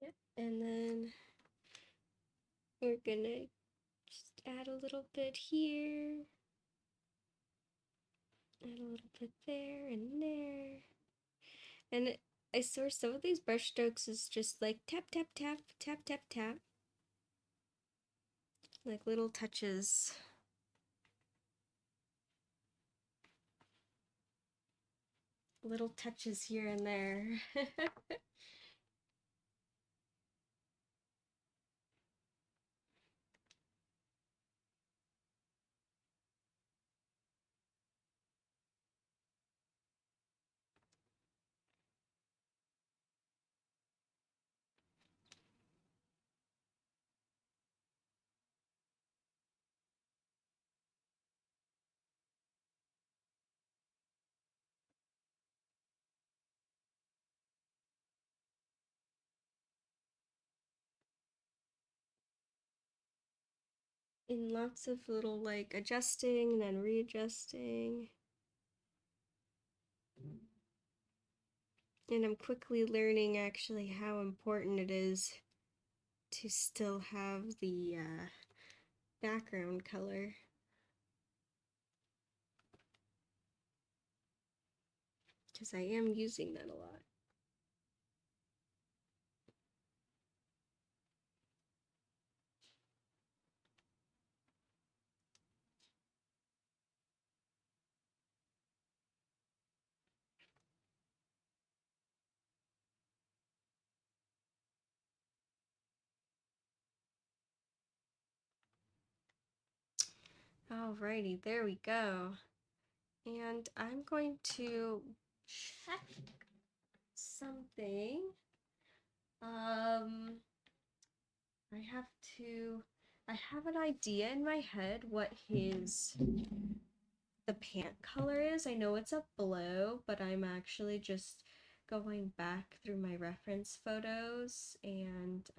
Yep. And then we're gonna just add a little bit here, add a little bit there and there. And I swear some of these brush strokes is just like tap, tap, tap, tap, tap, tap. Like little touches. Little touches here and there. In lots of little like adjusting and then readjusting. And I'm quickly learning actually how important it is to still have the background color. Because I am using that a lot. Alrighty, there we go. And I'm going to check something. I have an idea in my head what the pant color is. I know it's a blue, but I'm actually just going back through my reference photos and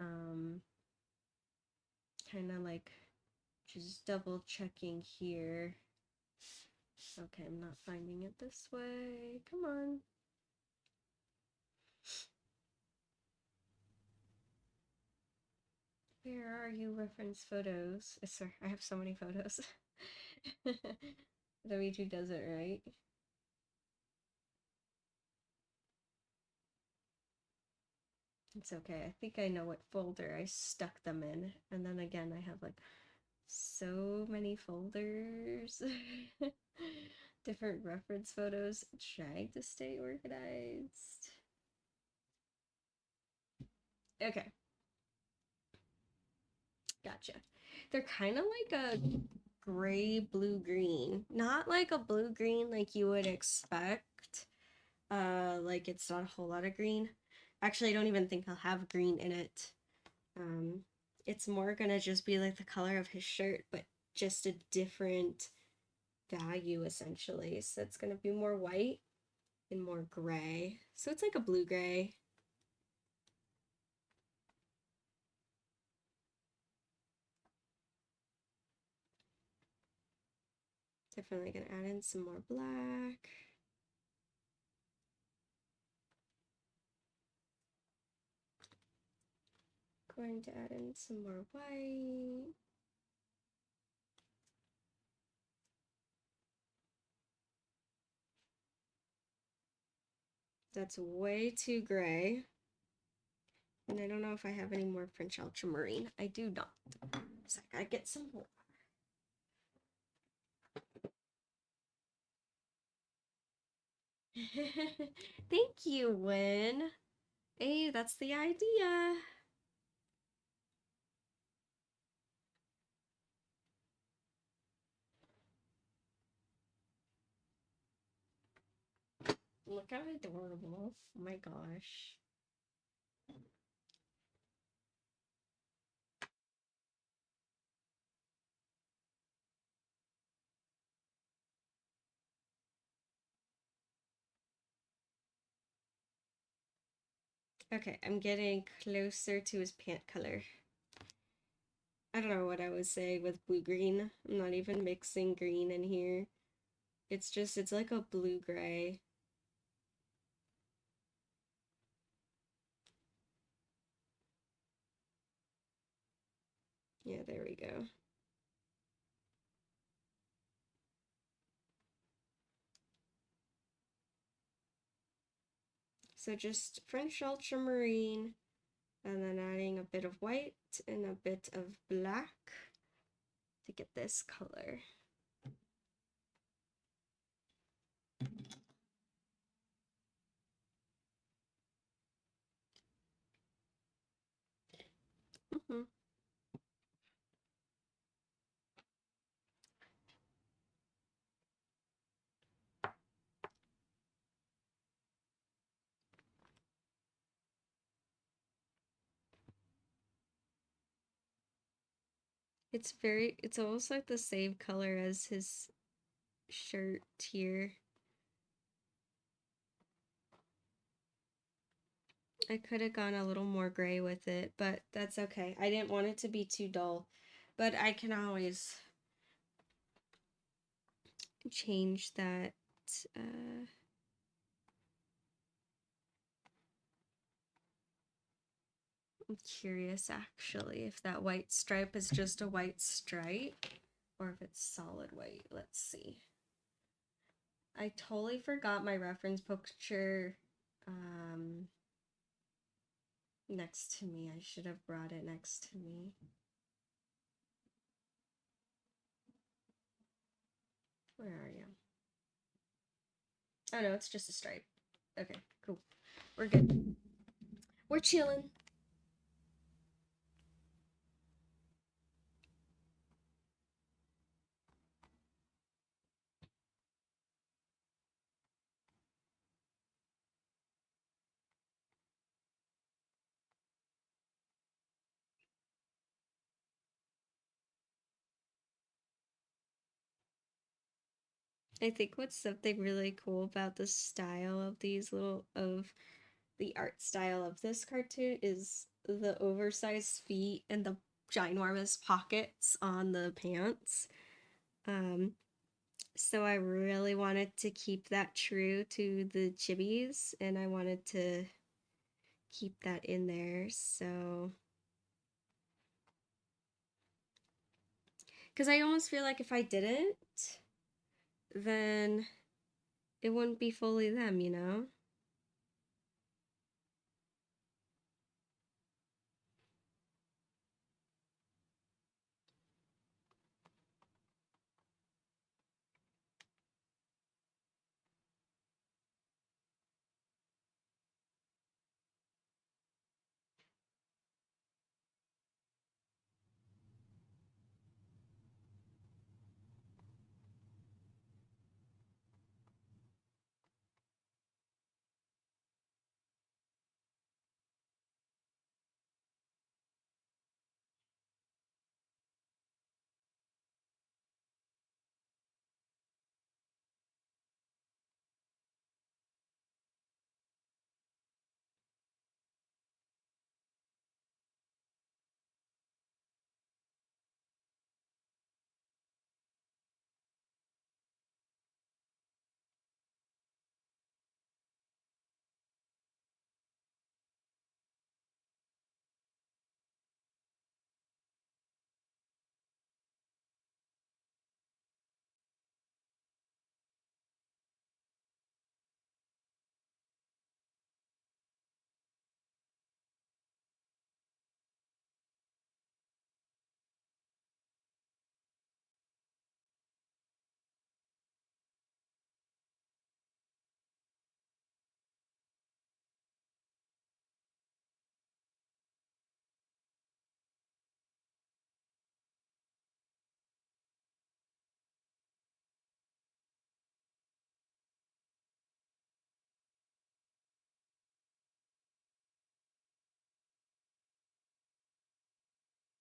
kind of like just double checking here. Okay, I'm not finding it this way. Come on. Where are you, reference photos? Sir, I have so many photos. W2 does it right. It's okay. I think I know what folder I stuck them in. And then again, I have like so many folders. Different reference photos. Trying to stay organized. Okay. Gotcha. They're kind of like a gray blue green. Not like a blue green like you would expect. Like it's not a whole lot of green. Actually, I don't even think I'll have green in it. It's more gonna just be like the color of his shirt, but just a different value essentially. So it's gonna be more white and more gray. So it's like a blue gray. Definitely gonna add in some more black. Going to add in some more white. That's way too gray. And I don't know if I have any more French ultramarine. I do not. So I gotta get some more. Thank you, Win. Hey, that's the idea. Look how adorable. Oh my gosh. Okay, I'm getting closer to his pant color. I don't know what I would say with blue-green. I'm not even mixing green in here. It's just, it's like a blue-gray. Yeah, there we go. So just French ultramarine, and then adding a bit of white and a bit of black. to get this color. Mm-hmm. It's almost like the same color as his shirt here. I could have gone a little more gray with it, but that's okay. I didn't want it to be too dull, but I can always change that. I'm curious actually if that white stripe is just a white stripe or if it's solid white. Let's see. I totally forgot my reference picture next to me. I should have brought it next to me. Where are you? Oh no, it's just a stripe. Okay, cool. We're good. We're chilling. I think what's something really cool about the style of the art style of this cartoon is the oversized feet and the ginormous pockets on the pants. So I really wanted to keep that true to the chibis, and I wanted to keep that in there. So, because I almost feel like if I didn't, then it wouldn't be fully them, you know?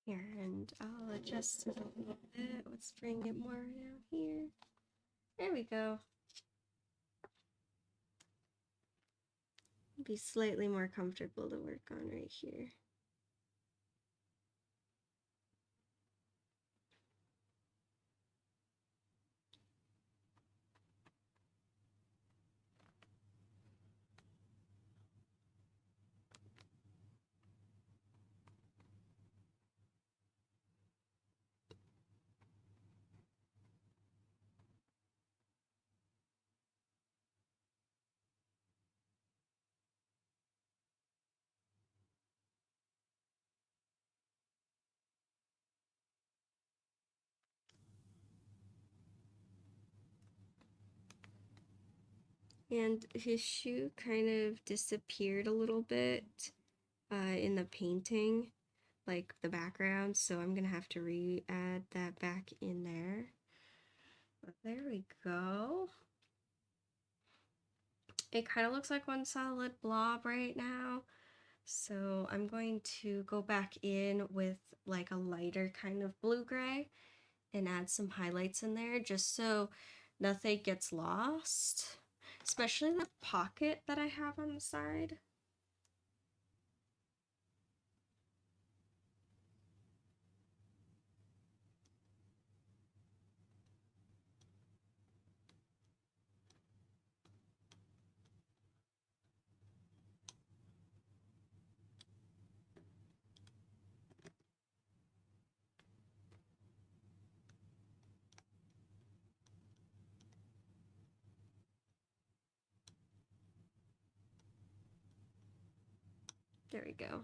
Here, and I'll adjust it a little bit. Let's bring it more down here. There we go. Be slightly more comfortable to work on right here. And his shoe kind of disappeared a little bit in the painting, like the background, so I'm gonna have to re-add that back in there. But there we go. It kind of looks like one solid blob right now. So I'm going to go back in with like a lighter kind of blue-gray and add some highlights in there just so nothing gets lost, especially the pocket that I have on the side. There we go.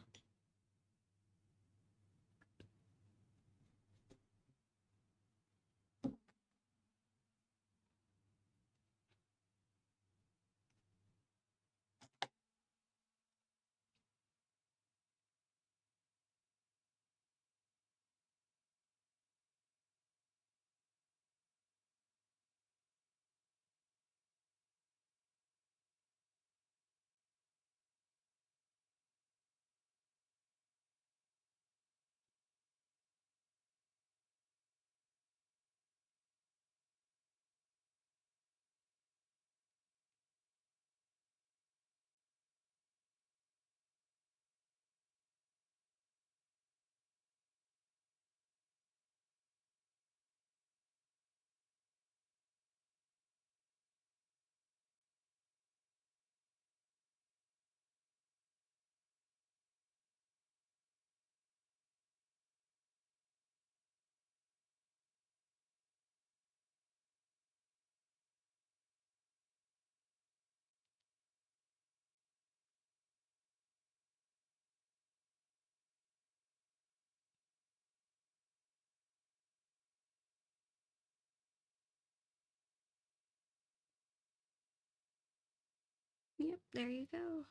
Yep, there you go.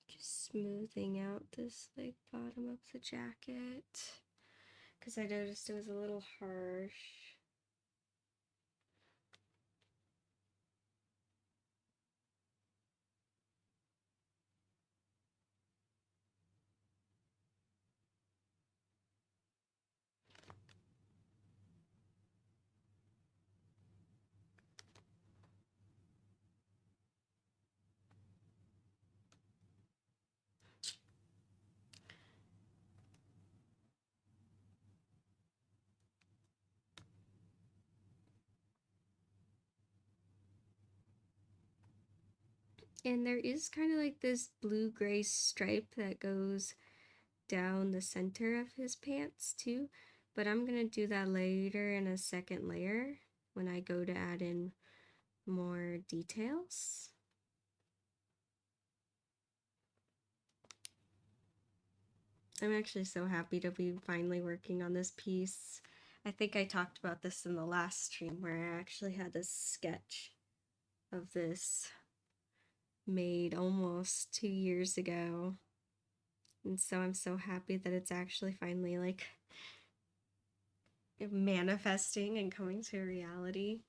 Just smoothing out this like bottom of the jacket because I noticed it was a little harsh. And there is kind of like this blue-gray stripe that goes down the center of his pants too, but I'm gonna do that later in a second layer when I go to add in more details. I'm actually so happy to be finally working on this piece. I think I talked about this in the last stream where I actually had this sketch of this made almost 2 years ago. And so I'm so happy that it's actually finally like manifesting and coming to reality.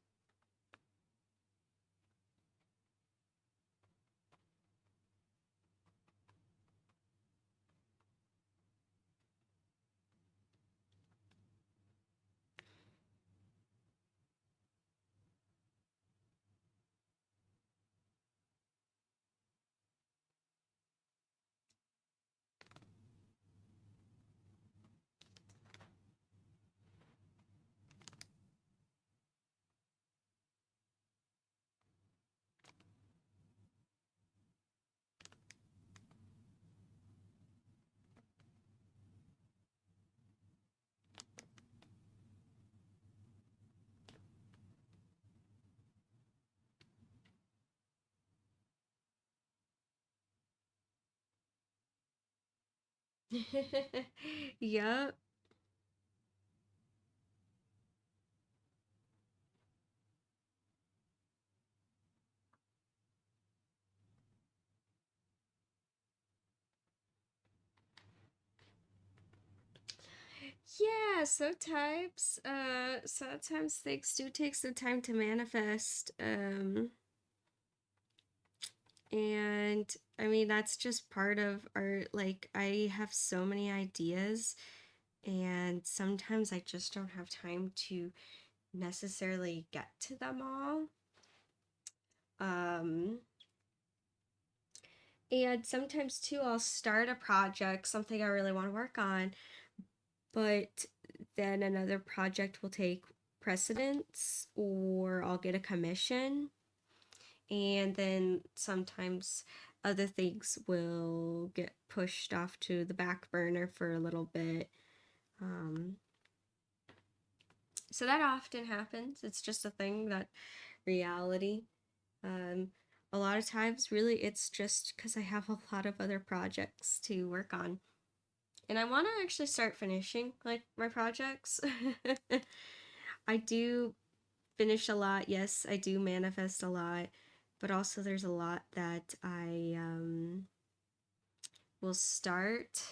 Yup. Yeah, sometimes things do take some time to manifest. And I mean, that's just part of art. Like, I have so many ideas, and sometimes I just don't have time to necessarily get to them all. And sometimes too, I'll start a project, something I really want to work on, but then another project will take precedence, or I'll get a commission, and then sometimes other things will get pushed off to the back burner for a little bit. So that often happens. It's just a thing, that reality. A lot of times, really, it's just because I have a lot of other projects to work on. And I want to actually start finishing, like, my projects. I do finish a lot. Yes, I do manifest a lot. But also there's a lot that I will start,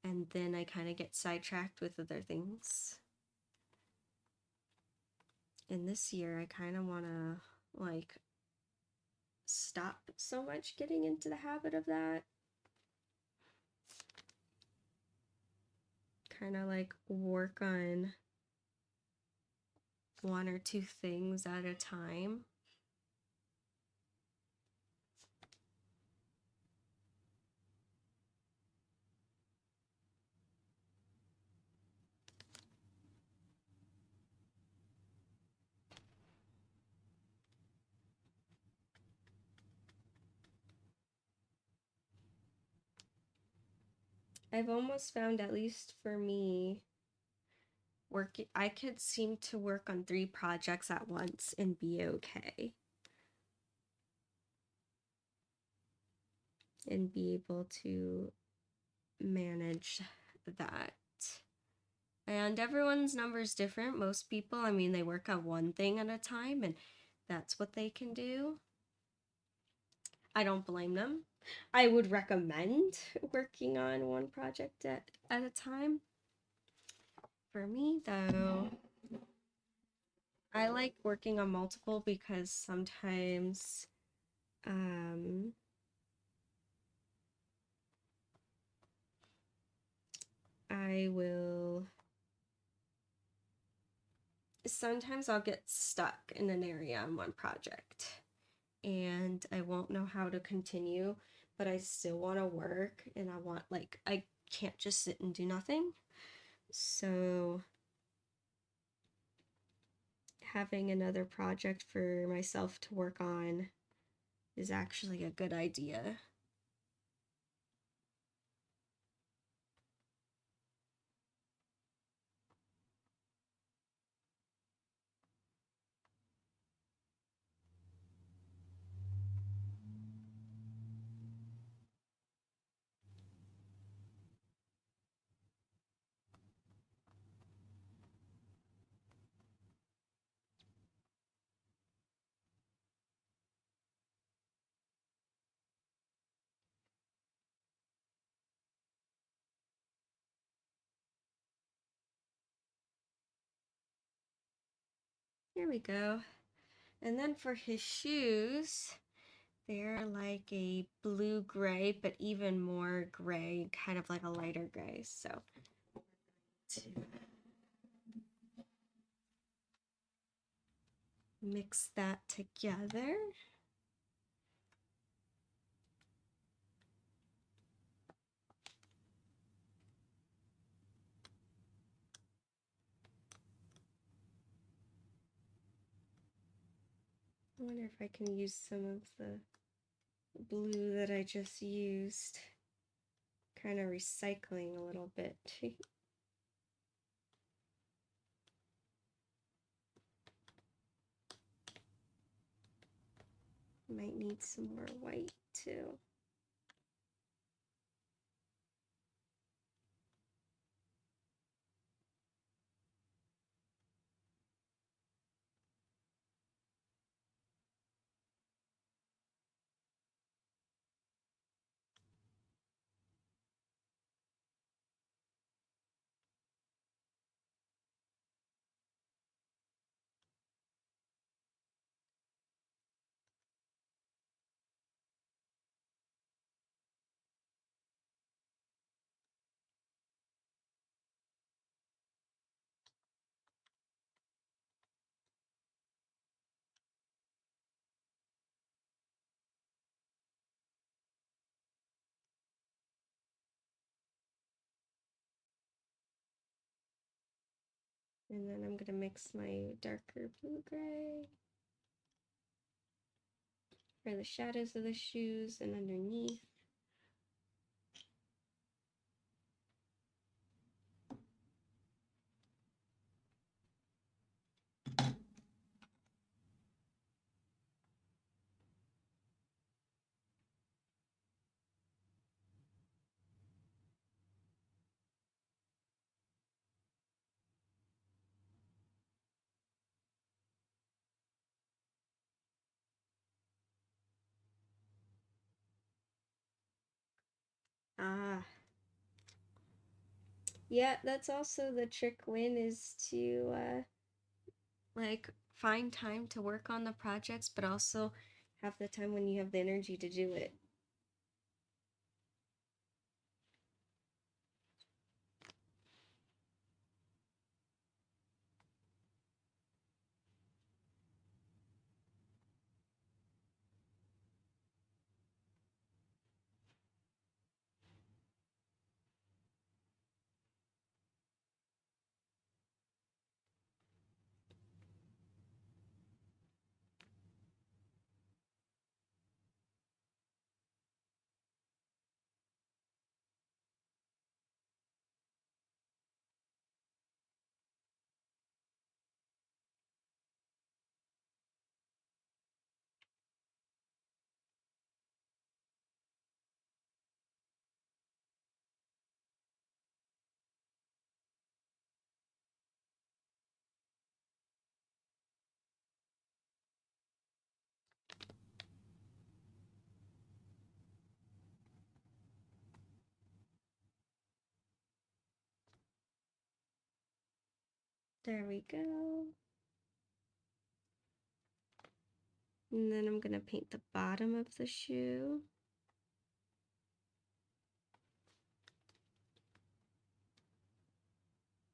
and then I kind of get sidetracked with other things. And this year I kind of want to, like, stop so much getting into the habit of that. Kind of like work on one or two things at a time. I've almost found, at least for me, I could seem to work on 3 projects at once and be okay. And be able to manage that. And everyone's number is different. Most people, I mean, they work on one thing at a time, and that's what they can do. I don't blame them. I would recommend working on one project at a time. For me, though, I like working on multiple, because sometimes sometimes I'll get stuck in an area on one project, and I won't know how to continue, but I still want to work, and I can't just sit and do nothing. So having another project for myself to work on is actually a good idea. Here we go. And then for his shoes, they're like a blue-gray, but even more gray, kind of like a lighter gray. So to mix that together. I wonder if I can use some of the blue that I just used. Kind of recycling a little bit. Might need some more white too. And then I'm gonna mix my darker blue-gray for the shadows of the shoes and underneath. Ah, yeah, that's also the trick, Win, is to like find time to work on the projects, but also have the time when you have the energy to do it. There we go. And then I'm gonna paint the bottom of the shoe.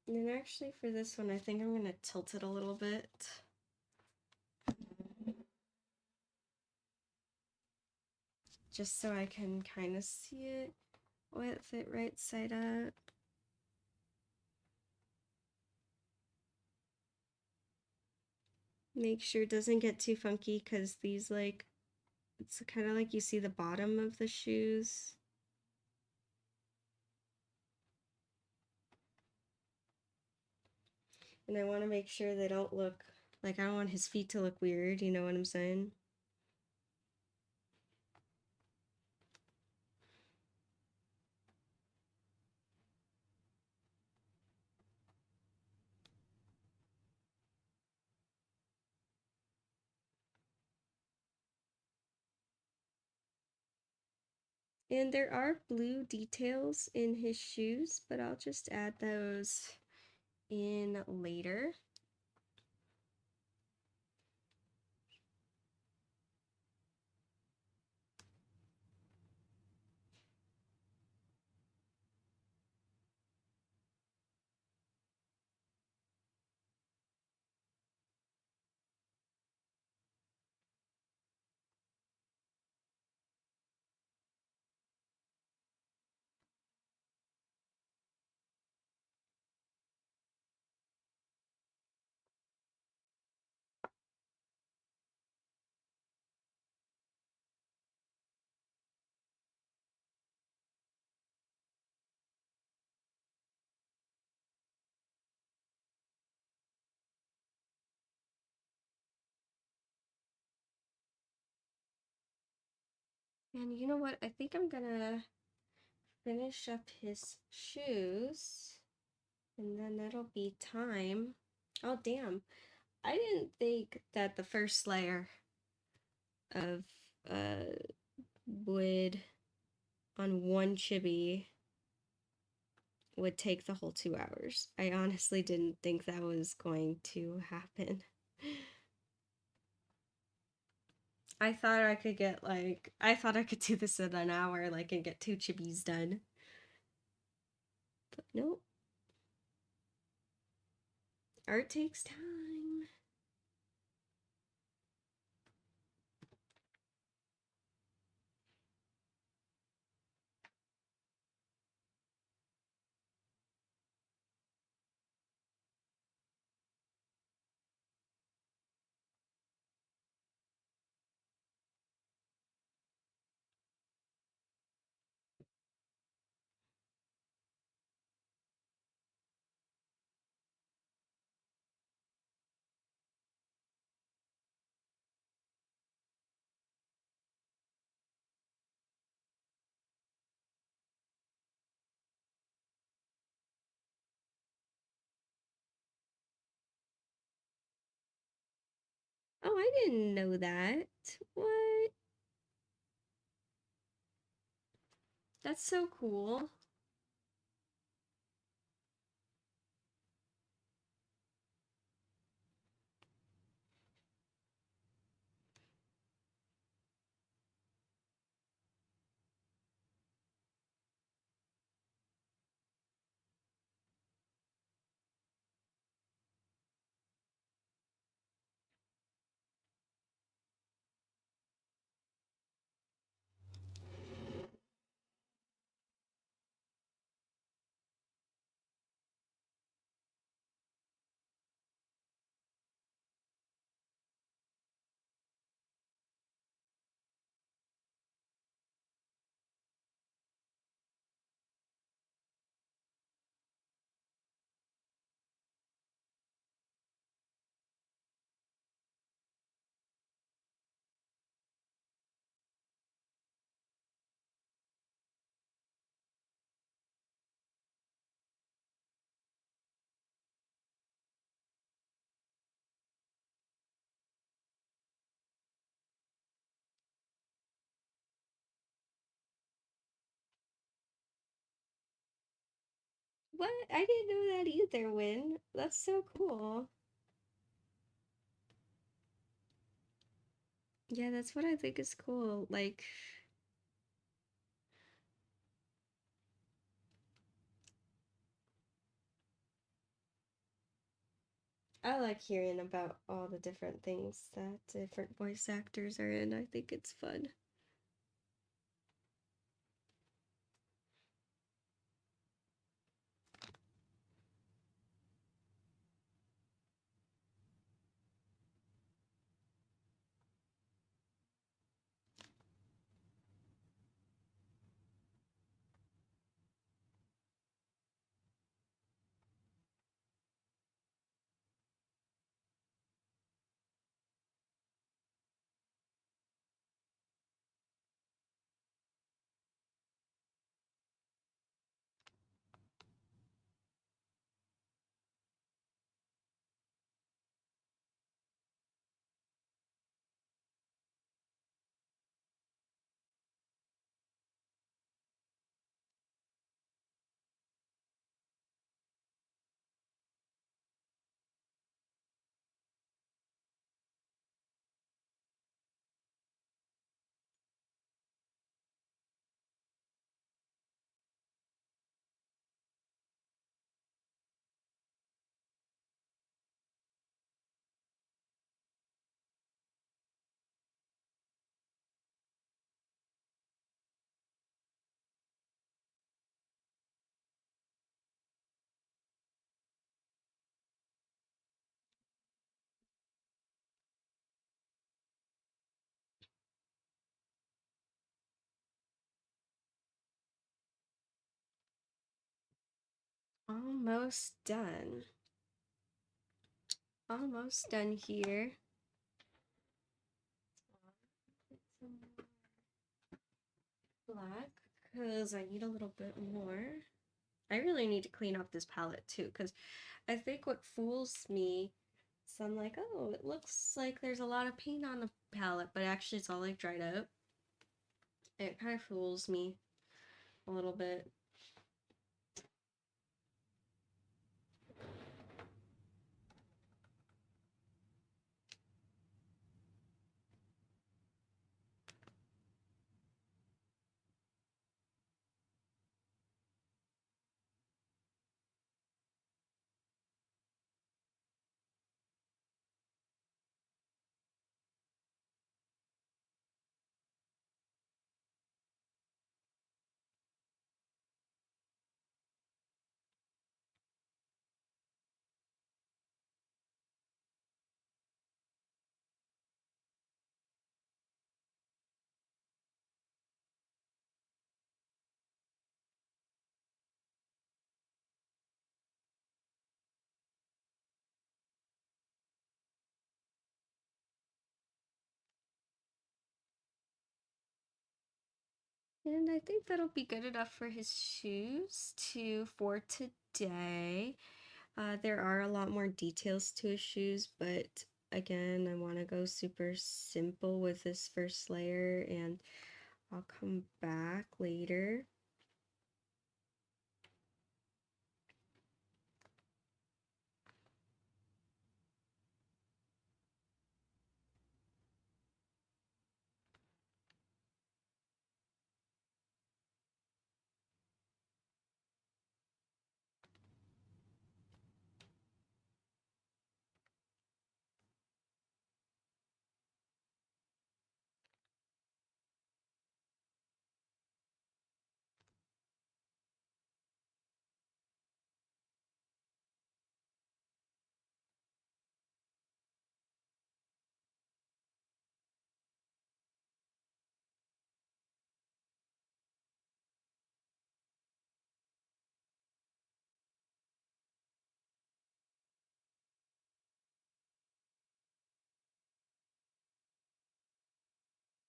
And then actually for this one, I think I'm gonna tilt it a little bit. Just so I can kind of see it with it right side up. Make sure it doesn't get too funky because these like, it's kind of like you see the bottom of the shoes. And I want to make sure they don't look, like I don't want his feet to look weird, you know what I'm saying? And there are blue details in his shoes, but I'll just add those in later. And you know what? I think I'm gonna finish up his shoes, and then that'll be time. Oh, damn. I didn't think that the first layer of wood on one chibi would take the whole 2 hours. I honestly didn't think that was going to happen. I thought I could get like, I thought I could do this in an hour, like, and get 2 chibis done. But nope. Art takes time. Oh, I didn't know that. What? That's so cool. What? I didn't know that either, Win. That's so cool. Yeah, that's what I think is cool. Like, I like hearing about all the different things that different voice actors are in. I think it's fun. Almost done. Almost done here. Put some black because I need a little bit more. I really need to clean up this palette too because I think what fools me, so I'm like, oh, it looks like there's a lot of paint on the palette, but actually it's all like dried up. It kind of fools me a little bit. And I think that'll be good enough for his shoes for today. There are a lot more details to his shoes, but again, I want to go super simple with this first layer, and I'll come back later.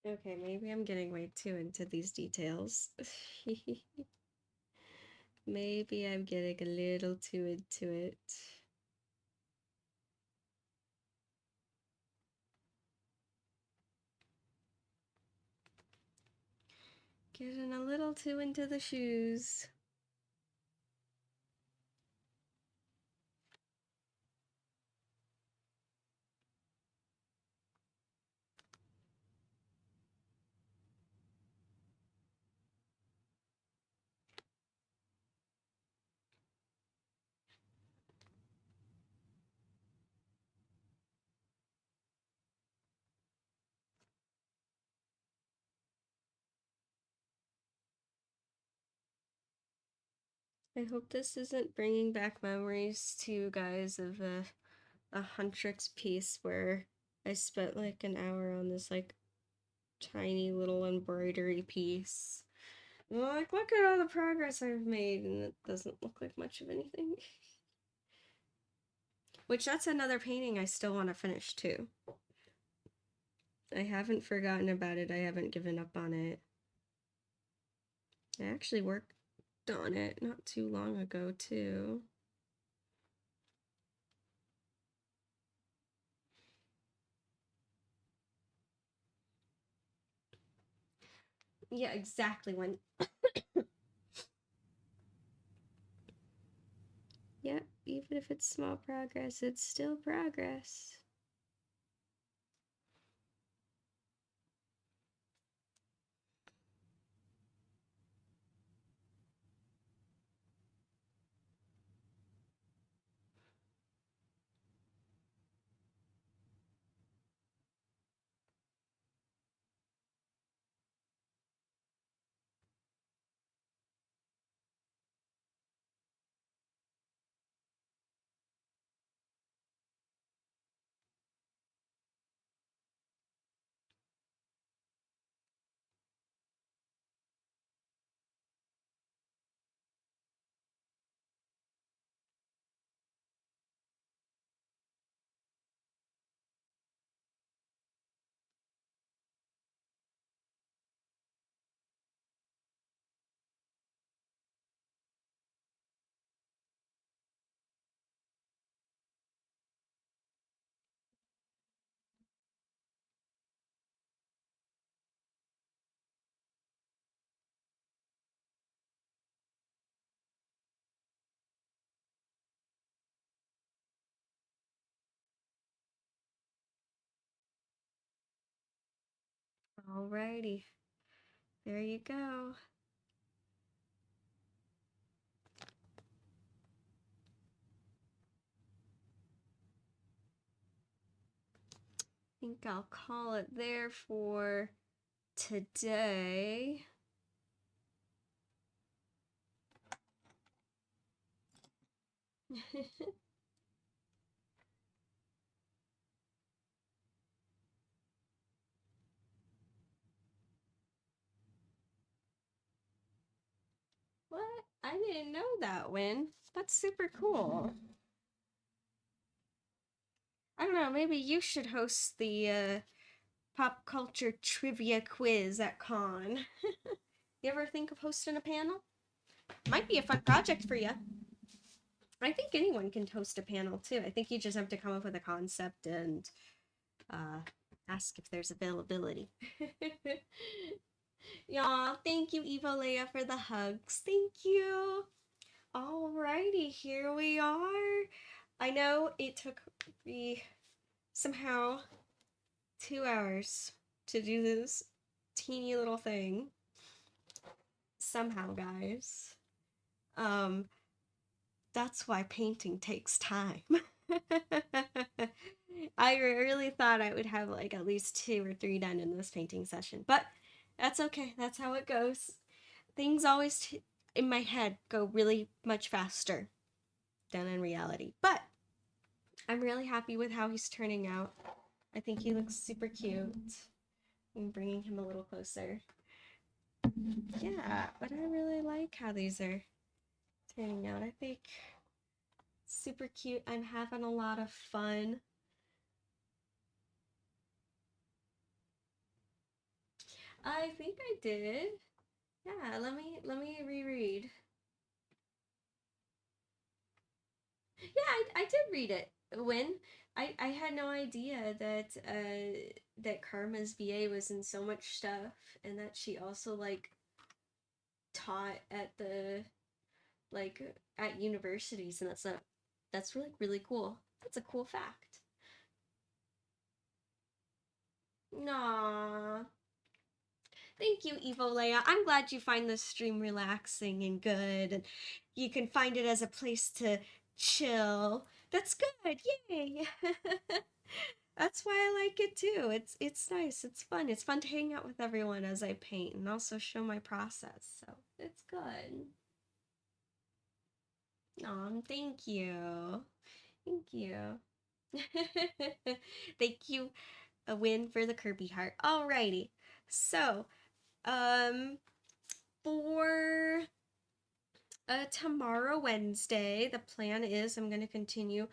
Okay, maybe I'm getting way too into these details. Maybe I'm getting a little too into it. Getting a little too into the shoes. I hope this isn't bringing back memories to you guys of a Huntrix piece where I spent like an hour on this like tiny little embroidery piece. And I'm like, look at all the progress I've made, and it doesn't look like much of anything. Which that's another painting I still want to finish too. I haven't forgotten about it. I haven't given up on it. I actually worked on it not too long ago too. Yeah, exactly. When yep, even if it's small progress, it's still progress. Alrighty, there you go. I think I'll call it there for today. What? I didn't know that, Win. That's super cool. I don't know, maybe you should host the pop culture trivia quiz at con. You ever think of hosting a panel? Might be a fun project for you. I think anyone can host a panel too. I think you just have to come up with a concept and ask if there's availability. Y'all, thank you, Evo Leia, for the hugs. Thank you. Alrighty, here we are. I know it took me somehow 2 hours to do this teeny little thing. Somehow, guys. That's why painting takes time. I really thought I would have like at least 2 or 3 done in this painting session, but that's okay. That's how it goes. Things always in my head go really much faster than in reality, but I'm really happy with how he's turning out. I think he looks super cute. I'm bringing him a little closer. Yeah, but I really like how these are turning out. I think super cute. I'm having a lot of fun. I think I did. Yeah, let me reread. Yeah, I did read it. When I had no idea that that Karma's VA was in so much stuff, and that she also like taught at the like at universities, and that's really cool. That's a cool fact. Nah. Thank you, Evo Leia. I'm glad you find this stream relaxing and good, and you can find it as a place to chill. That's good. Yay. That's why I like it too. It's nice. It's fun. It's fun to hang out with everyone as I paint and also show my process. So, it's good. Thank you. Thank you. Thank you, a win for the Kirby heart. Alrighty. So, for tomorrow, Wednesday, the plan is I'm going to continue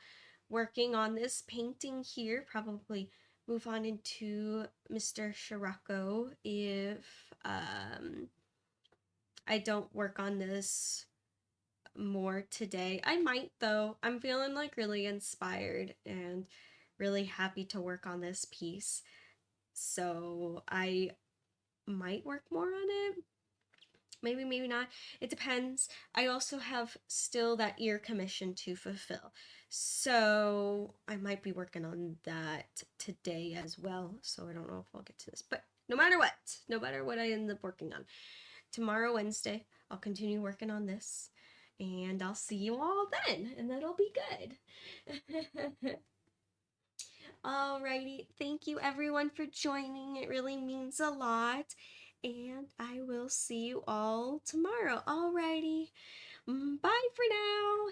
working on this painting here, probably move on into Mr. Scirocco if I don't work on this more today. I might though. I'm feeling like really inspired and really happy to work on this piece. So I might work more on it. Maybe, maybe not. It depends. I also have still that ear commission to fulfill. So I might be working on that today as well. So I don't know if I'll get to this. But no matter what I end up working on, tomorrow, Wednesday, I'll continue working on this. And I'll see you all then. And that'll be good. Alrighty. Thank you everyone for joining. It really means a lot. And I will see you all tomorrow. Alrighty. Bye for now.